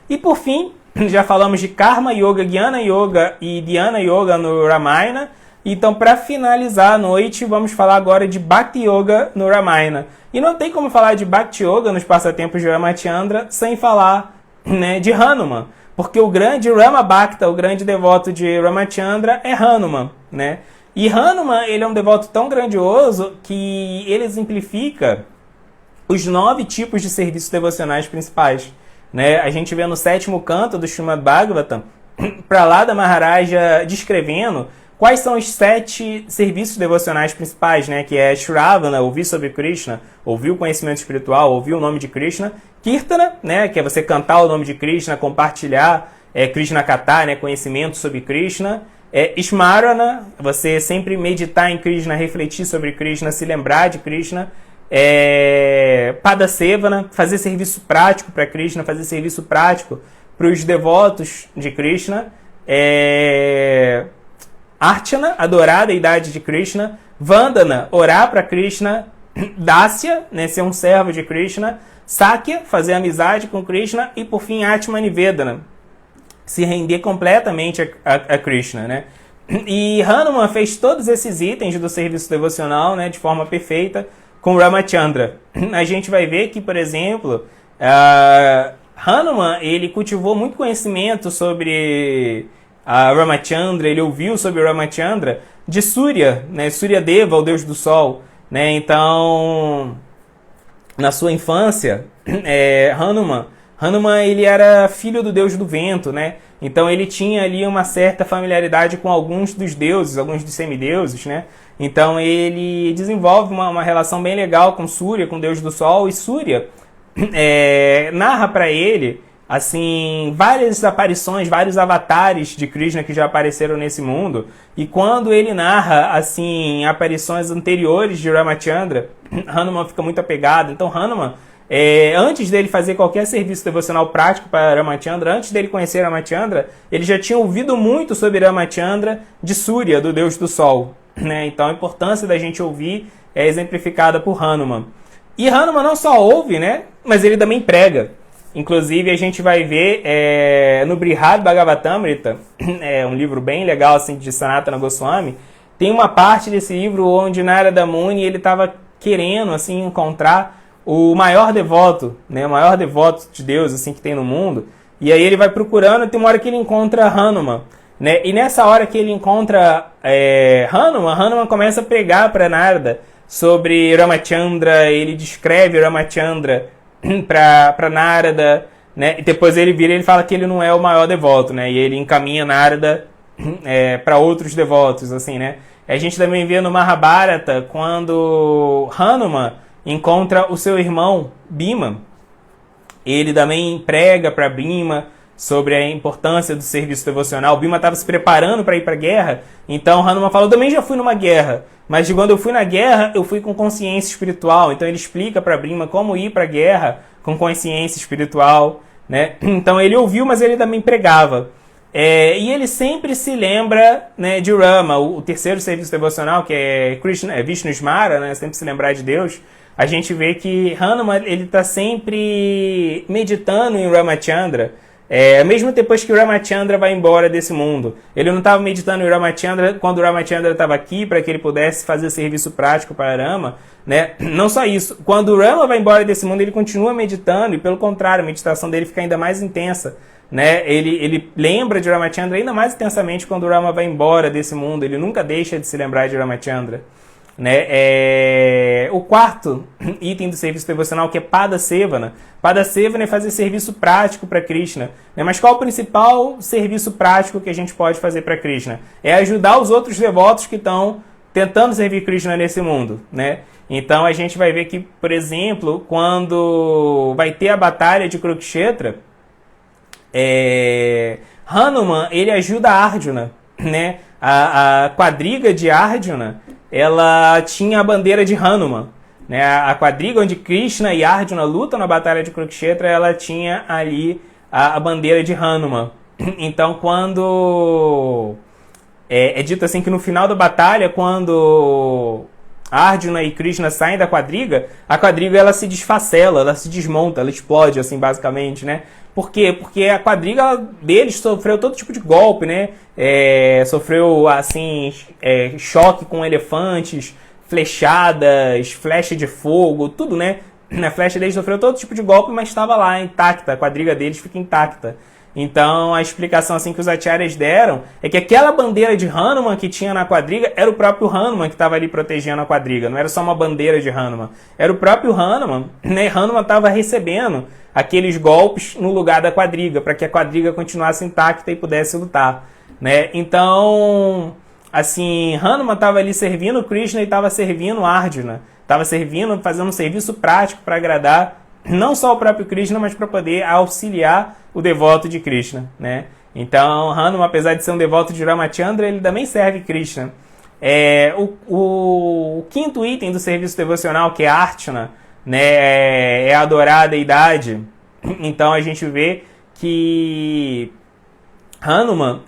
E por fim, já falamos de Karma Yoga, Jnana Yoga e Dhyana Yoga no Ramayana. Então, para finalizar a noite, vamos falar agora de Bhakti Yoga no Ramayana. E não tem como falar de Bhakti Yoga nos passatempos de Ramachandra sem falar, né, de Hanuman. Porque o grande Rama Bhakta, o grande devoto de Ramachandra, é Hanuman, né? E Hanuman, ele é um devoto tão grandioso que ele exemplifica os 9 tipos de serviços devocionais principais, né? A gente vê no 7º canto do Srimad Bhagavatam, Prahlada Maharaja descrevendo quais são os 7 serviços devocionais principais, né? Que é Shravana, ouvir sobre Krishna, ouvir o conhecimento espiritual, ouvir o nome de Krishna. Kirtana, né? Que é você cantar o nome de Krishna, compartilhar Krishna Katha, né? Conhecimento sobre Krishna. Smarana, você sempre meditar em Krishna, refletir sobre Krishna, se lembrar de Krishna. Padasevana, fazer serviço prático para Krishna, fazer serviço prático para os devotos de Krishna. Archana, adorar a deidade de Krishna. Vandana, orar para Krishna. Dasya, né, ser um servo de Krishna. Sakya, fazer amizade com Krishna. E por fim, Atmanivedana, se render completamente a Krishna, né? E Hanuman fez todos esses itens do serviço devocional, né, de forma perfeita com Ramachandra. A gente vai ver que, por exemplo, Hanuman, ele cultivou muito conhecimento sobre Ramachandra, ele ouviu sobre Ramachandra de Surya, né, Suryadeva, o deus do sol, né? Então, na sua infância, Hanuman, ele era filho do deus do vento, né? Então ele tinha ali uma certa familiaridade com alguns dos deuses, alguns dos semideuses, né? Então ele desenvolve uma relação bem legal com Surya, com o deus do sol, e Surya narra para ele assim várias aparições, vários avatares de Krishna que já apareceram nesse mundo. E quando ele narra assim aparições anteriores de Ramachandra, Hanuman fica muito apegado. Então Hanuman, antes dele fazer qualquer serviço devocional prático para Ramachandra, antes dele conhecer Ramachandra, ele já tinha ouvido muito sobre Ramachandra de Surya, do deus do sol, né? Então a importância da gente ouvir é exemplificada por Hanuman. E Hanuman não só ouve, né, mas ele também prega. Inclusive a gente vai ver no Brihad Bhagavatamrita, um livro bem legal assim, de Sanatana Goswami, tem uma parte desse livro onde Narada Muni ele estava querendo assim, encontrar o maior devoto, né, o maior devoto de Deus assim, que tem no mundo. E aí ele vai procurando e tem uma hora que ele encontra Hanuman, né? E nessa hora que ele encontra Hanuman começa a pregar para Narada sobre Ramachandra, ele descreve Ramachandra para Narada, né? E depois ele vira e ele fala que ele não é o maior devoto, né? E ele encaminha Narada para outros devotos, assim, né? A gente também vê no Mahabharata, quando Hanuman encontra o seu irmão Bhima, ele também prega para Bhima sobre a importância do serviço devocional. Bhima estava se preparando para ir para a guerra, então Hanuman falou, também já fui numa guerra, mas de quando eu fui na guerra, eu fui com consciência espiritual. Então ele explica para Bhima como ir para a guerra com consciência espiritual, né? Então ele ouviu, mas ele também pregava. E ele sempre se lembra, né, de Rama, o terceiro serviço devocional, que é Krishna, Vishnu Smara, né, sempre se lembrar de Deus. A gente vê que Hanuman ele está sempre meditando em Ramachandra, mesmo depois que o Ramachandra vai embora desse mundo. Ele não estava meditando em Ramachandra quando o Ramachandra estava aqui, para que ele pudesse fazer serviço prático para Rama, né? Não só isso, quando o Rama vai embora desse mundo, ele continua meditando, e pelo contrário, a meditação dele fica ainda mais intensa, né? Ele lembra de Ramachandra ainda mais intensamente quando o Rama vai embora desse mundo. Ele nunca deixa de se lembrar de Ramachandra, né? O quarto item do serviço devocional, que é Pada Sevana. Pada Sevana é fazer serviço prático para Krishna, né? Mas qual o principal serviço prático que a gente pode fazer para Krishna? É ajudar os outros devotos que estão tentando servir Krishna nesse mundo, né? Então a gente vai ver que, por exemplo, quando vai ter a batalha de Kurukshetra, Hanuman, ele ajuda Arjuna, né? A quadriga de Arjuna, ela tinha a bandeira de Hanuman, né? A quadriga onde Krishna e Arjuna lutam na batalha de Kurukshetra, ela tinha ali a bandeira de Hanuman. Então, quando é dito assim que no final da batalha, quando Arjuna e Krishna saem da quadriga, a quadriga ela se desfacela, ela se desmonta, ela explode, assim, basicamente, né? Por quê? Porque a quadriga deles sofreu todo tipo de golpe, né? Sofreu, assim, choque com elefantes, flechadas, flecha de fogo, tudo, né? A flecha deles sofreu todo tipo de golpe, mas estava lá, intacta. A quadriga deles fica intacta. Então, a explicação assim que os acharyas deram é que aquela bandeira de Hanuman que tinha na quadriga era o próprio Hanuman que estava ali protegendo a quadriga. Não era só uma bandeira de Hanuman. Era o próprio Hanuman, né? Hanuman estava recebendo aqueles golpes no lugar da quadriga, para que a quadriga continuasse intacta e pudesse lutar, né? Então, assim, Hanuman estava ali servindo Krishna e estava servindo Arjuna. Estava servindo, fazendo um serviço prático para agradar não só o próprio Krishna, mas para poder auxiliar o devoto de Krishna, né? Então, Hanuman, apesar de ser um devoto de Ramachandra, ele também serve Krishna. O quinto item do serviço devocional, que é Archana, né, é adorar a deidade. Então, a gente vê que Hanuman,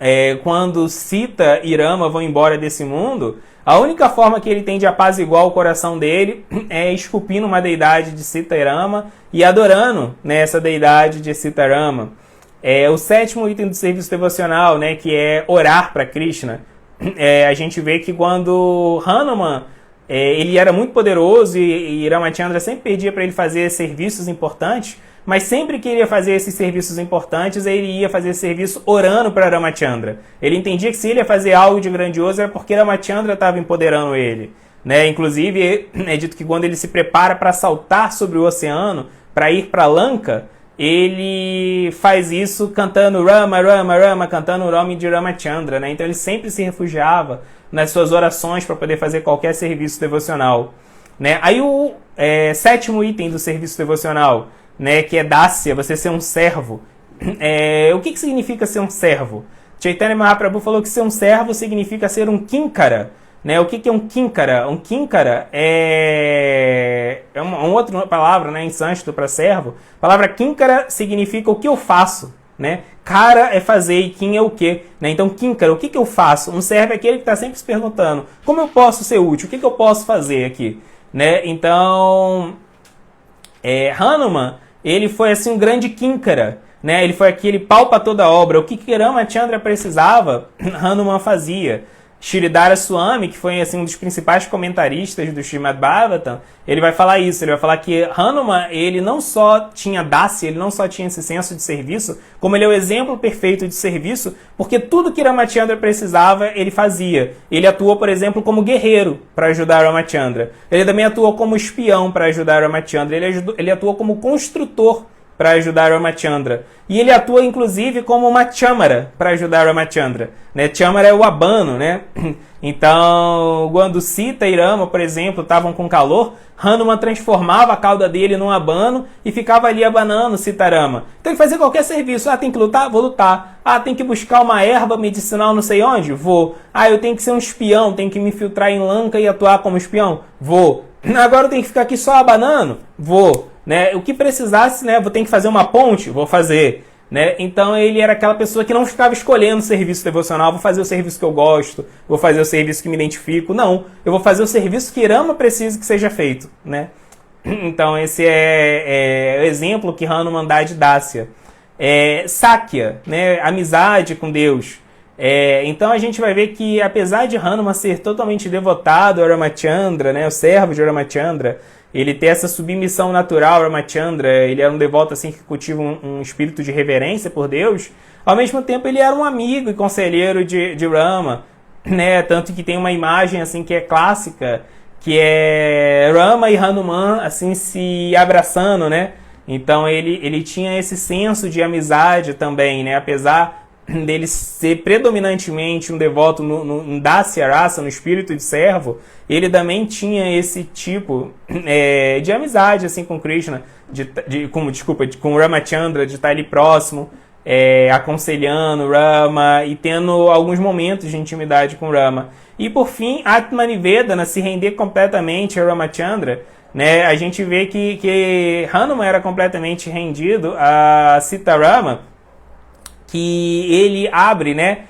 quando Sita e Rama vão embora desse mundo, a única forma que ele tem de apaziguar o coração dele é esculpindo uma deidade de Sita e Rama e adorando, né, essa deidade de Sita e Rama. O sétimo item do serviço devocional, né, que é orar para Krishna. A gente vê que quando Hanuman ele era muito poderoso e Ramachandra sempre pedia para ele fazer serviços importantes, mas sempre que ele ia fazer esses serviços importantes, ele ia fazer serviço orando para Ramachandra. Ele entendia que se ele ia fazer algo de grandioso era porque Ramachandra estava empoderando ele, né? Inclusive, é dito que quando ele se prepara para saltar sobre o oceano, para ir para Lanka, ele faz isso cantando Rama, Rama, Rama, cantando o nome de Ramachandra, né? Então ele sempre se refugiava nas suas orações para poder fazer qualquer serviço devocional, né? Aí o sétimo item do serviço devocional, né, que é Dasya, você ser um servo. O que significa ser um servo? Chaitanya Mahaprabhu falou que ser um servo significa ser um kinkara, né? O que é um kinkara? Um kinkara é uma outra palavra, né, em sânscrito para servo. A palavra kinkara significa o que eu faço, né? Kara é fazer e kin é o quê, né? Então, kinkara, o que eu faço? Um servo é aquele que está sempre se perguntando, como eu posso ser útil? O que eu posso fazer aqui? Né? Então, Hanuman, ele foi assim um grande kinkara, né? Ele foi aquele pau para toda a obra. O que Ramachandra precisava, Hanuman fazia. Shridhara Swami, que foi assim, um dos principais comentaristas do Srimad Bhagavatam, ele vai falar isso, ele vai falar que Hanuman, ele não só tinha dasya, ele não só tinha esse senso de serviço, como ele é o exemplo perfeito de serviço, porque tudo que Ramachandra precisava, ele fazia. Ele atuou, por exemplo, como guerreiro para ajudar Ramachandra. Ele também atuou como espião para ajudar Ramachandra. Ele atuou como construtor para ajudar Ramachandra. E ele atua, inclusive, como uma chamara para ajudar Ramachandra. Né? Chamara é o abano, né? Então, quando Sita e Rama, por exemplo, estavam com calor, Hanuman transformava a cauda dele num abano e ficava ali abanando Sita e Rama. Então ele fazia qualquer serviço. Tem que lutar? Vou lutar. Tem que buscar uma erva medicinal não sei onde? Vou. Eu tenho que ser um espião, tenho que me infiltrar em Lanka e atuar como espião? Vou. Agora eu tenho que ficar aqui só abanando? Vou. Né? O que precisasse, né? Vou ter que fazer uma ponte? Vou fazer. né? Então ele era aquela pessoa que não ficava escolhendo o serviço devocional, vou fazer o serviço que eu gosto, vou fazer o serviço que me identifico. Não, eu vou fazer o serviço que Rama precisa que seja feito, né? Então esse é o exemplo que Hanuman dá de Dasya. Sakya, né? Amizade com Deus. Então a gente vai ver que apesar de Hanuman ser totalmente devotado a Ramachandra, né? O servo de Ramachandra, ele ter essa submissão natural a Ramachandra, ele era um devoto assim que cultiva um espírito de reverência por Deus, ao mesmo tempo ele era um amigo e conselheiro de Rama, né? Tanto que tem uma imagem assim que é clássica, que é Rama e Hanuman assim se abraçando, né? Então ele tinha esse senso de amizade também, né? Apesar dele ser predominantemente um devoto no Dasya Rasa, no espírito de servo, ele também tinha esse tipo de amizade assim com Krishna, com Ramachandra, de estar ali próximo, aconselhando Rama e tendo alguns momentos de intimidade com Rama. E por fim, Atmanivedana, se render completamente a Ramachandra, né? A gente vê que Hanuman era completamente rendido a Sitarama, que ele abre, né,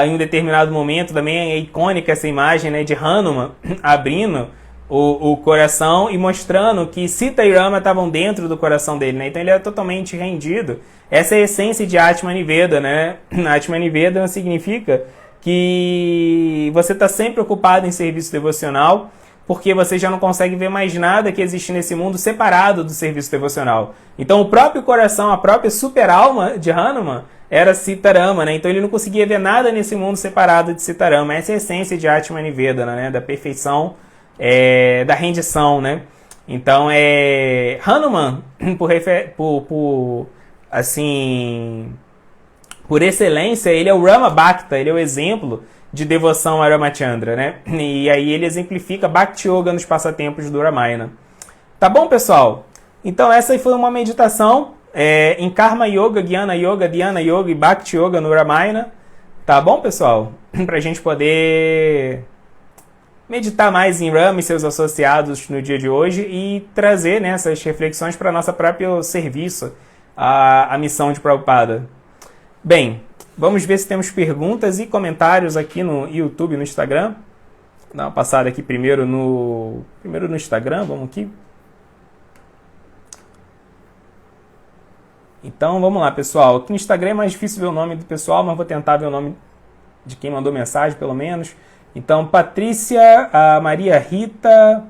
em um determinado momento, também é icônica essa imagem, né, de Hanuman abrindo o coração e mostrando que Sita e Rama estavam dentro do coração dele, né? Então ele era totalmente rendido. Essa é a essência de Atmanivedana, né? Atmanivedana significa que você está sempre ocupado em serviço devocional, porque você já não consegue ver mais nada que existe nesse mundo separado do serviço devocional. Então o próprio coração, a própria super-alma de Hanuman era Sitarama, né? Então ele não conseguia ver nada nesse mundo separado de Sitarama. Essa é a essência de Atmanivedana, né? Da perfeição, da rendição, né? Então Hanuman, por excelência, ele é o Rama Bhakta, ele é o exemplo de devoção a Ramachandra, né? E aí ele exemplifica Bhakti Yoga nos passatempos do Ramayana. Tá bom, pessoal? Então essa aí foi uma meditação em Karma Yoga, Jnana Yoga, Dhyana Yoga e Bhakti Yoga no Ramayana. Tá bom, pessoal? Pra gente poder meditar mais em Rama e seus associados no dia de hoje e trazer, né, essas reflexões para nosso próprio serviço, a missão de Prabhupada. Bem, vamos ver se temos perguntas e comentários aqui no YouTube e no Instagram. Vou dar uma passada aqui primeiro no Instagram, vamos aqui. Então, vamos lá, pessoal. Aqui no Instagram é mais difícil ver o nome do pessoal, mas vou tentar ver o nome de quem mandou mensagem, pelo menos. Então, Patrícia, a Maria Rita,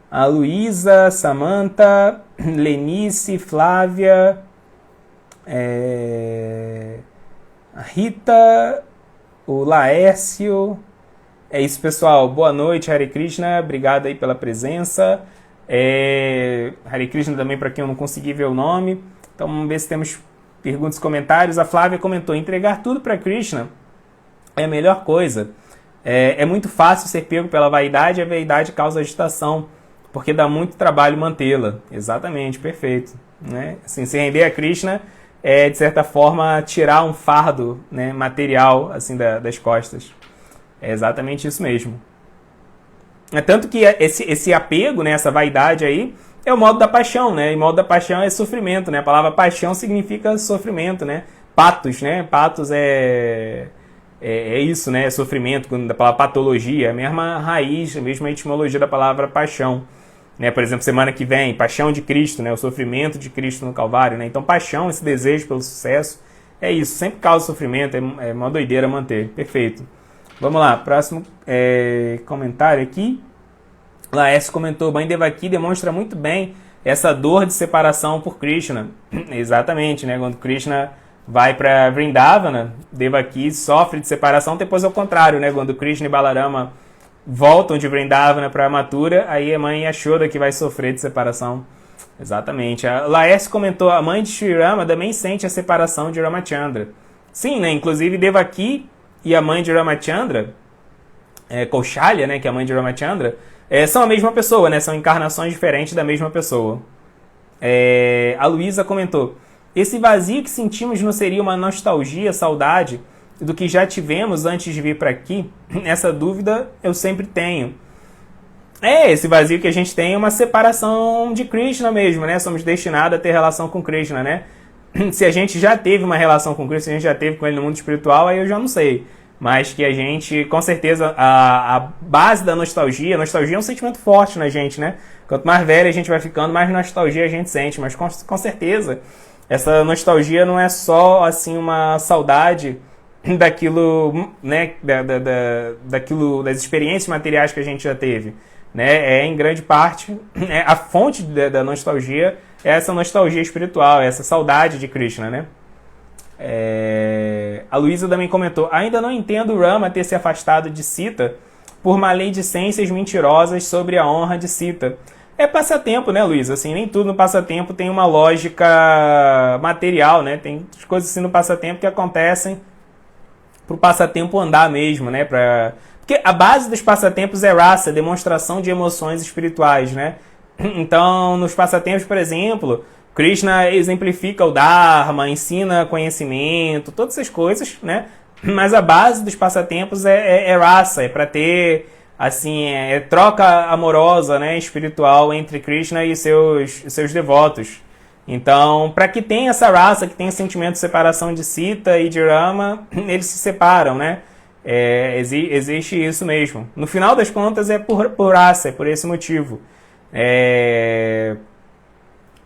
a Luísa, Samantha, Lenice, Flávia, a Rita, o Laércio. É isso, pessoal. Boa noite, Hare Krishna. Obrigado aí pela presença. Hare Krishna também para quem eu não consegui ver o nome. Então vamos ver se temos perguntas e comentários. A Flávia comentou: entregar tudo para Krishna é a melhor coisa. É muito fácil ser pego pela vaidade, e a vaidade causa agitação, porque dá muito trabalho mantê-la. Exatamente, perfeito, né? Assim, se render a Krishna é, de certa forma, tirar um fardo, né, material assim, das costas. É exatamente isso mesmo. Tanto que esse apego, né, essa vaidade aí, é o modo da paixão, né? E o modo da paixão é sofrimento, né? A palavra paixão significa sofrimento, né? Patos, né? Patos é isso, né? É sofrimento, da palavra patologia, é a mesma raiz, a mesma etimologia da palavra paixão. Né? Por exemplo, semana que vem, paixão de Cristo, né? O sofrimento de Cristo no Calvário, né? Então, paixão, esse desejo pelo sucesso, é isso, sempre causa sofrimento, é uma doideira manter. Perfeito. Vamos lá, próximo comentário aqui. Laércio comentou: Mãe Devaki demonstra muito bem essa dor de separação por Krishna. Exatamente, né? Quando Krishna vai para Vrindavana, Devaki sofre de separação, depois ao contrário, né? Quando Krishna e Balarama voltam de Vrindavana para Mathura, aí a mãe Yashoda que vai sofrer de separação. Exatamente. A Laércio comentou: a mãe de Sri Rama também sente a separação de Ramachandra. Sim, né? Inclusive Devaki e a mãe de Ramachandra, Kaushalya, né, que é a mãe de Ramachandra, são a mesma pessoa, né? São encarnações diferentes da mesma pessoa. A Luísa comentou: esse vazio que sentimos não seria uma nostalgia, saudade do que já tivemos antes de vir para aqui? Essa dúvida eu sempre tenho. Esse vazio que a gente tem é uma separação de Krishna mesmo, né? Somos destinados a ter relação com Krishna, né? Se a gente já teve uma relação com Cristo, se a gente já teve com ele no mundo espiritual, aí eu já não sei. Mas que a gente, com certeza, a base da nostalgia é um sentimento forte na gente, né? Quanto mais velho a gente vai ficando, mais nostalgia a gente sente. Mas com certeza, essa nostalgia não é só assim uma saudade daquilo, né? Daquilo, das experiências materiais que a gente já teve, né? É em grande parte a fonte da nostalgia é essa nostalgia espiritual, é essa saudade de Krishna, né? A Luísa também comentou: ainda não entendo Rama ter se afastado de Sita por maledicências mentirosas sobre a honra de Sita. É passatempo, né, Luísa? Assim, nem tudo no passatempo tem uma lógica material, né? Tem coisas assim no passatempo que acontecem pro passatempo andar mesmo, né? Porque a base dos passatempos é raça, demonstração de emoções espirituais, né? Então, nos passatempos, por exemplo, Krishna exemplifica o Dharma, ensina conhecimento, todas essas coisas, né? Mas a base dos passatempos é raça, é para ter, assim, troca amorosa, né, espiritual entre Krishna e seus devotos. Então, para que tenha essa raça, que tenha sentimento de separação de Sita e de Rama, eles se separam, né? Existe isso mesmo. No final das contas, é por raça, é por esse motivo.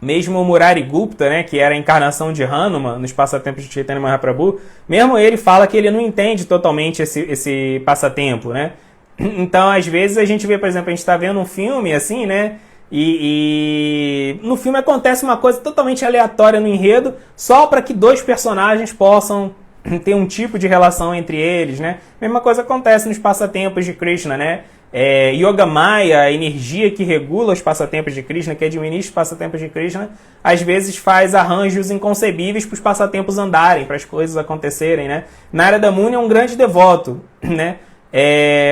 Mesmo o Murari Gupta, né, que era a encarnação de Hanuman nos passatempos de Chaitanya Mahaprabhu, mesmo ele fala que ele não entende totalmente esse passatempo, né? Então, às vezes, a gente vê, por exemplo, a gente está vendo um filme assim, né? E no filme acontece uma coisa totalmente aleatória no enredo, só para que dois personagens possam ter um tipo de relação entre eles, né? Mesma coisa acontece nos passatempos de Krishna, né? Yogamaya, a energia que regula os passatempos de Krishna, que administra os passatempos de Krishna, às vezes faz arranjos inconcebíveis para os passatempos andarem, para as coisas acontecerem, né? Narada Muni é um grande devoto, né?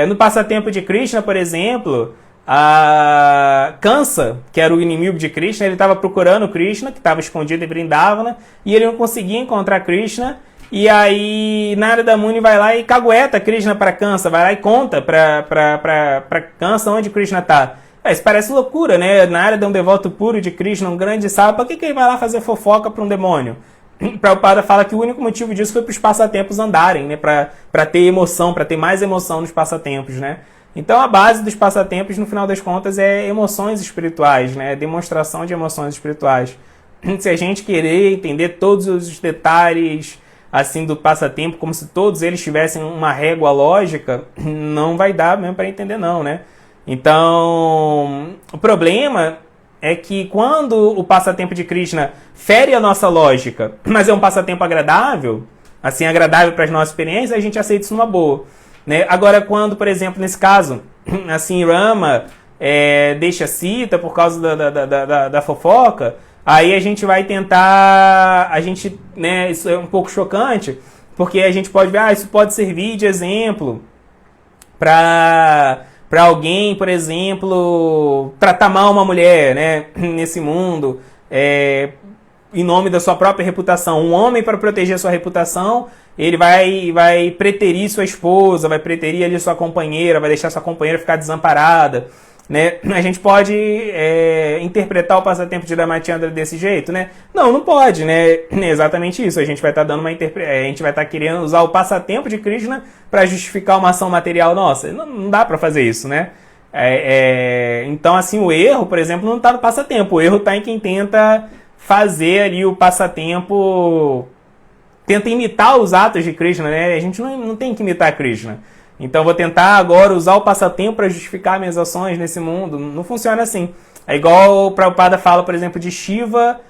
No passatempo de Krishna, por exemplo, a Kansa, que era o inimigo de Krishna, ele estava procurando Krishna, que estava escondido em Vrindavana, e ele não conseguia encontrar Krishna. E aí Narada Muni vai lá e cagueta Krishna para Kansa, vai lá e conta para Kansa onde Krishna está. Isso parece loucura, né? Narada é um devoto puro de Krishna, um grande sábio. Por que ele vai lá fazer fofoca para um demônio? Prabhupada fala que o único motivo disso foi para os passatempos andarem, né? Para ter emoção, para ter mais emoção nos passatempos, né? Então a base dos passatempos, no final das contas, é emoções espirituais, né? Demonstração de emoções espirituais. Se a gente querer entender todos os detalhes assim do passatempo, como se todos eles tivessem uma régua lógica, não vai dar mesmo para entender não, né? Então, o problema é que quando o passatempo de Krishna fere a nossa lógica, mas é um passatempo agradável, assim, agradável para as nossas experiências, a gente aceita isso numa boa, né? Agora, quando, por exemplo, nesse caso, assim, Rama deixa Sita por causa da fofoca, aí a gente vai tentar, né, isso é um pouco chocante, porque a gente pode ver, isso pode servir de exemplo para alguém, por exemplo, tratar mal uma mulher, né, nesse mundo, em nome da sua própria reputação. Um homem, para proteger a sua reputação, ele vai preterir sua esposa, vai preterir ali sua companheira, vai deixar sua companheira ficar desamparada, né? A gente pode interpretar o passatempo de Ramachandra desse jeito, né? Não pode, né? É exatamente isso. A gente vai estar dando a gente vai estar querendo usar o passatempo de Krishna para justificar uma ação material nossa. Não dá para fazer isso, né? Então, assim, o erro, por exemplo, não está no passatempo. O erro está em quem tenta fazer ali o passatempo, tenta imitar os atos de Krishna, né? A gente não tem que imitar Krishna. Então, vou tentar agora usar o passatempo para justificar minhas ações nesse mundo. Não funciona assim. É igual o Prabhupada fala, por exemplo, de Shiva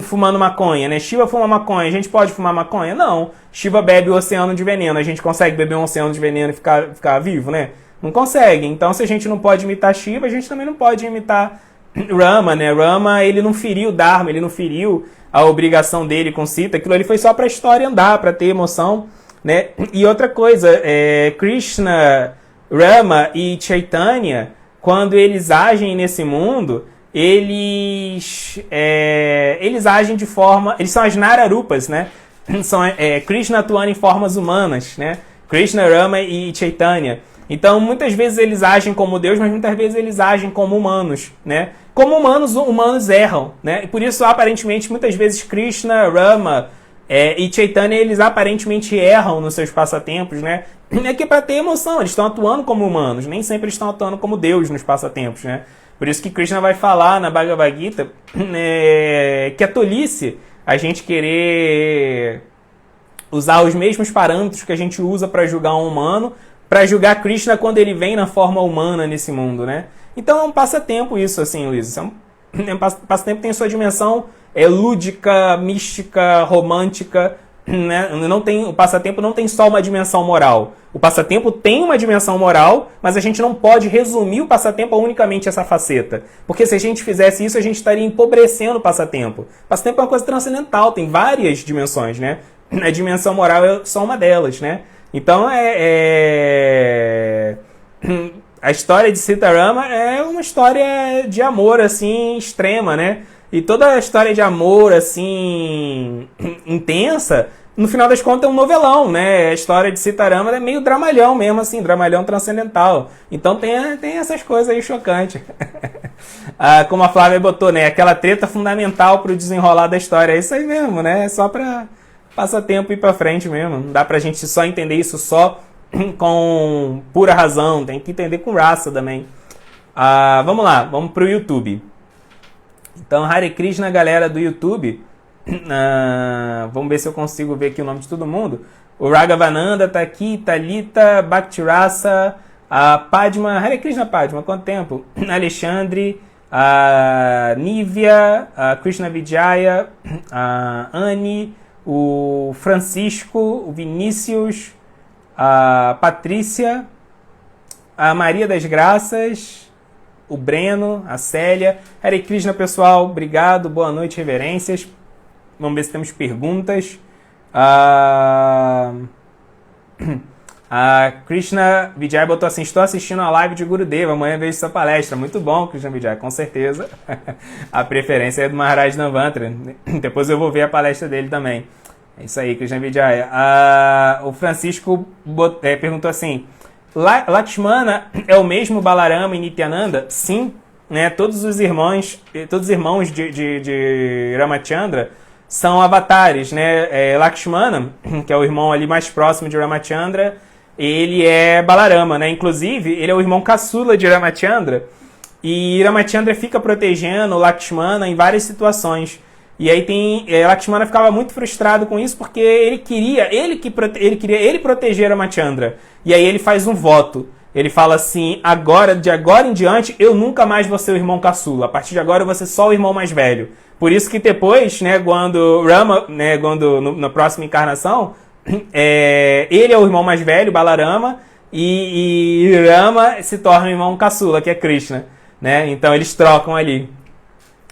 fumando maconha, né? Shiva fuma maconha, a gente pode fumar maconha? Não. Shiva bebe o oceano de veneno. A gente consegue beber um oceano de veneno e ficar vivo, né? Não consegue. Então, se a gente não pode imitar Shiva, a gente também não pode imitar Rama, né? Rama, ele não feriu o Dharma, ele não feriu a obrigação dele com Sita. Aquilo ali foi só para a história andar, para ter emoção, né? E outra coisa, Krishna, Rama e Chaitanya, quando eles agem nesse mundo, eles agem de forma... Eles são as Nararupas, né? São Krishna atuando em formas humanas, né? Krishna, Rama e Chaitanya. Então, muitas vezes eles agem como Deus, mas muitas vezes eles agem como humanos, né? como humanos erram, né? E por isso, aparentemente, muitas vezes Krishna, Rama e Chaitanya, eles aparentemente erram nos seus passatempos, né? É que para ter emoção, eles estão atuando como humanos, nem sempre eles estão atuando como Deus nos passatempos, né? Por isso que Krishna vai falar na Bhagavad Gita que é tolice a gente querer usar os mesmos parâmetros que a gente usa para julgar um humano, para julgar Krishna quando ele vem na forma humana nesse mundo, né? Então é um passatempo isso, assim, Luiz. Passatempo tem sua dimensão lúdica, mística, romântica, né? O passatempo não tem só uma dimensão moral. O passatempo tem uma dimensão moral, mas a gente não pode resumir o passatempo a unicamente essa faceta. Porque se a gente fizesse isso, a gente estaria empobrecendo o passatempo. O passatempo é uma coisa transcendental, tem várias dimensões, né? A dimensão moral é só uma delas, né? Então, a história de Sitarama é uma história de amor, assim, extrema, né? E toda a história de amor, assim, intensa, no final das contas é um novelão, né? A história de Sitarama é meio dramalhão mesmo, assim, dramalhão transcendental. Então tem essas coisas aí chocantes. Como a Flávia botou, né? Aquela treta fundamental pro desenrolar da história. É isso aí mesmo, né? É só pra passar tempo e ir pra frente mesmo. Não dá pra gente só entender isso só com pura razão. Tem que entender com raça também. Vamos lá, vamos pro YouTube. Então, Hare Krishna, galera do YouTube. Vamos ver se eu consigo ver aqui o nome de todo mundo. O Raghavananda tá aqui, Thalita, Bhaktirasa, a Padma, Hare Krishna Padma, quanto tempo? Alexandre, a Nívia, a Krishna Vijaya, a Anne, o Francisco, o Vinícius, a Patrícia, a Maria das Graças, o Breno, a Célia. Hare Krishna, pessoal, obrigado, boa noite, reverências. Vamos ver se temos perguntas. A Krishna Vijay botou assim: estou assistindo a live de Gurudeva, amanhã vejo sua palestra. Muito bom, Krishna Vijay, com certeza. A preferência é do Maharaj Navantara. Depois eu vou ver a palestra dele também. É isso aí, Krishna Vijay. O Francisco perguntou assim: Lakshmana é o mesmo Balarama e Nityananda? Sim, né? Todos os irmãos de Ramachandra são avatares, né? Lakshmana, que é o irmão ali mais próximo de Ramachandra, ele é Balarama, né? Inclusive, ele é o irmão caçula de Ramachandra, e Ramachandra fica protegendo Lakshmana em várias situações. E aí Lakshmana ficava muito frustrado com isso, porque ele queria proteger Ramachandra. E aí ele faz um voto. Ele fala assim: de agora em diante, eu nunca mais vou ser o irmão caçula. A partir de agora, eu vou ser só o irmão mais velho. Por isso que depois, né, quando Rama, né, na próxima encarnação, ele é o irmão mais velho, Balarama, e Rama se torna o irmão caçula, que é Krishna, né? Então eles trocam ali.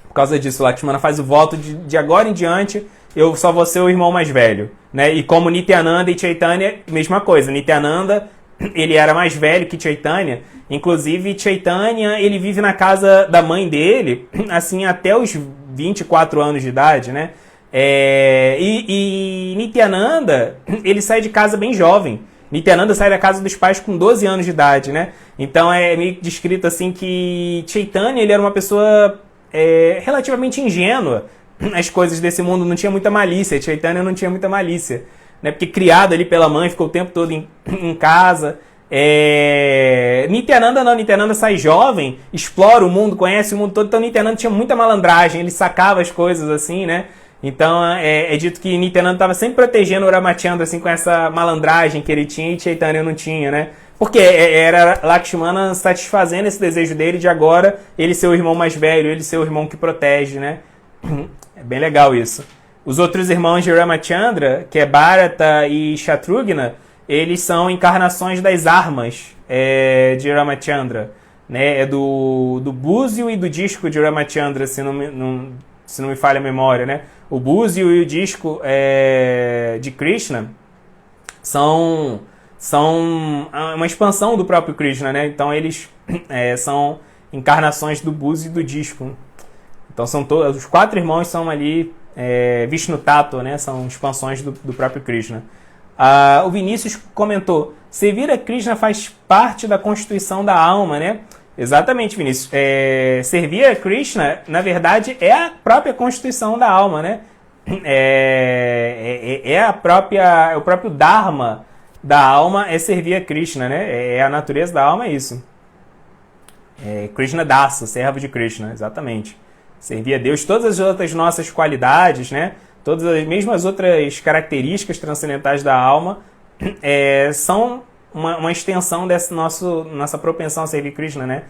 Por causa disso, Lakshmana faz o voto de agora em diante, eu só vou ser o irmão mais velho, né? E como Nityananda e Chaitanya, mesma coisa. Nityananda, ele era mais velho que Chaitanya. Inclusive, Chaitanya, ele vive na casa da mãe dele, assim, até os 24 anos de idade, né? E Nityananda, ele sai de casa bem jovem. Nityananda sai da casa dos pais com 12 anos de idade, né? Então, é meio descrito assim que Chaitanya, ele era uma pessoa relativamente ingênua. As coisas desse mundo, não tinha muita malícia. Chaitanya não tinha muita malícia, né? Porque criado ali pela mãe, ficou o tempo todo em casa. Nityananda não, Nityananda sai jovem, explora o mundo, conhece o mundo todo. Então Nityananda tinha muita malandragem, ele sacava as coisas assim, né? Então é dito que Nityananda estava sempre protegendo o Ramachandra assim, com essa malandragem que ele tinha, e Chaitanya não tinha, né? Porque era Lakshmana satisfazendo esse desejo dele de agora ele ser o irmão mais velho, ele ser o irmão que protege, né? É bem legal isso. Os outros irmãos de Ramachandra, que é Bharata e Shatrugna, eles são encarnações das armas de Ramachandra, né? É do búzio e do disco de Ramachandra, se não me falha a memória, né? O búzio e o disco de Krishna são uma expansão do próprio Krishna, né? Então eles são encarnações do búzio e do disco. Então são todos, os 4 irmãos são ali Vishnu Tattva, né? São expansões do próprio Krishna. O Vinícius comentou: Sevira Krishna faz parte da constituição da alma, né? Exatamente, Vinícius. Servir a Krishna, na verdade, é a própria constituição da alma, né? O próprio Dharma da alma é servir a Krishna, né? A natureza da alma é isso. Krishna Dasa, servo de Krishna, exatamente. Servir a Deus, todas as outras nossas qualidades, né? Todas as mesmas outras características transcendentais da alma são uma extensão dessa nossa propensão a servir Krishna, né?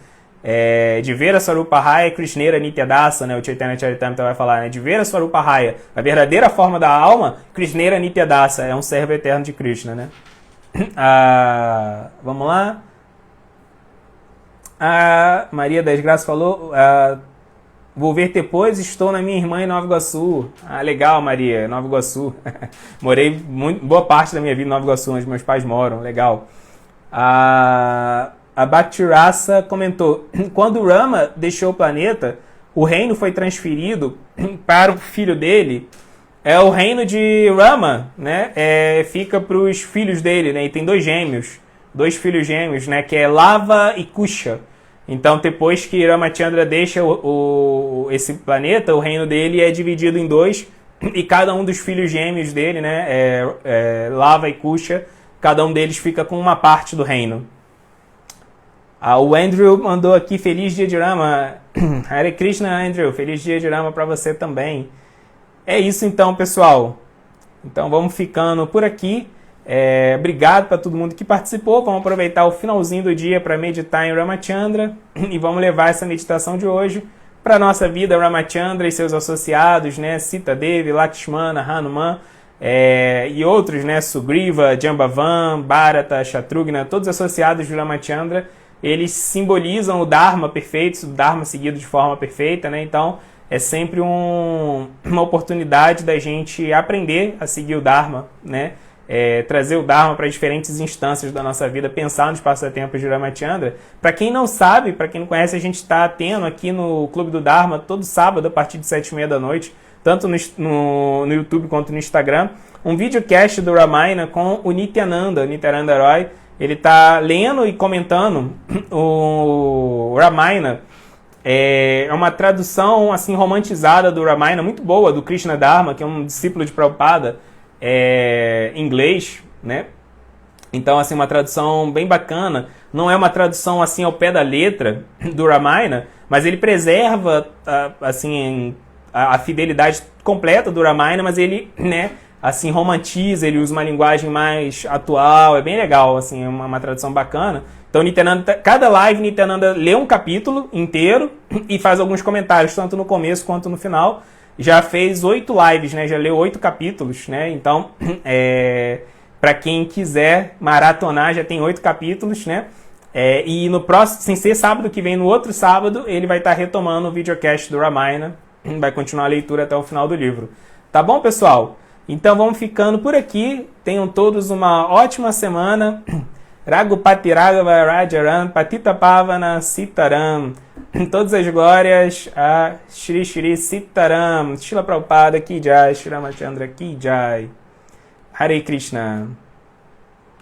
De ver a Swarupahaya Krishnera Nityadasa, né? O Chaitanya Charitamrita vai falar, né? De ver a Swarupahaya, a verdadeira forma da alma, Krishnera Nityadasa, é um servo eterno de Krishna, né? Vamos lá. A Maria das Graças falou, vou ver depois, estou na minha irmã em Nova Iguaçu. Legal, Maria, Nova Iguaçu. Morei boa parte da minha vida em Nova Iguaçu, onde meus pais moram, legal. A Bhaktirasa comentou, quando Rama deixou o planeta, o reino foi transferido para o filho dele. O reino de Rama, né? Fica para os filhos dele, né? E tem dois filhos gêmeos, né? Que é Lava e Kusha. Então, depois que Ramachandra deixa esse planeta, o reino dele é dividido em dois, e cada um dos filhos gêmeos dele, né, Lava e Kusha, cada um deles fica com uma parte do reino. O Andrew mandou aqui, feliz dia de Rama. Hare Krishna, Andrew, feliz dia de Rama para você também. É isso então, pessoal. Então, vamos ficando por aqui. Obrigado para todo mundo que participou. Vamos aproveitar o finalzinho do dia para meditar em Ramachandra e vamos levar essa meditação de hoje para a nossa vida. Ramachandra e seus associados, né? Sita Devi, Lakshmana, Hanuman e outros, né? Sugriva, Jambavan, Bharata, Shatrughna, todos associados de Ramachandra. Eles simbolizam o Dharma perfeito, o Dharma seguido de forma perfeita, né? Então é sempre uma oportunidade da gente aprender a seguir o Dharma, né? Trazer o Dharma para diferentes instâncias da nossa vida, pensar nos passatempos de Ramachandra. Para quem não sabe, para quem não conhece, a gente está tendo aqui no Clube do Dharma, todo sábado, a partir de 7h30 da noite, tanto no YouTube quanto no Instagram, um videocast do Ramayana com o Nityananda Roy. Ele está lendo e comentando o Ramayana. É uma tradução assim romantizada do Ramayana, muito boa, do Krishna Dharma, que é um discípulo de Prabhupada, inglês, né? Então, assim, uma tradução bem bacana. Não é uma tradução assim ao pé da letra do Ramayana, mas ele preserva assim a fidelidade completa do Ramayana, mas ele, né, assim romantiza, ele usa uma linguagem mais atual, é bem legal, assim, é uma tradução bacana. Então, Nityananda, cada live Nityananda lê um capítulo inteiro e faz alguns comentários, tanto no começo quanto no final. Já fez 8 lives, né? Já leu 8 capítulos, né? Então, para quem quiser maratonar, já tem 8 capítulos, né? E no próximo, sem ser sábado que vem, no outro sábado, ele vai estar retomando o videocast do Ramayana. Vai continuar a leitura até o final do livro. Tá bom, pessoal? Então, vamos ficando por aqui. Tenham todos uma ótima semana. Raghupati Raghava Rajaram Patita Pavana Sitaram. Todas as glórias a Shri Shri Sitaram. Srila Prabhupada Ki Jai, Shri Ramachandra Ki Jai. Hare Krishna.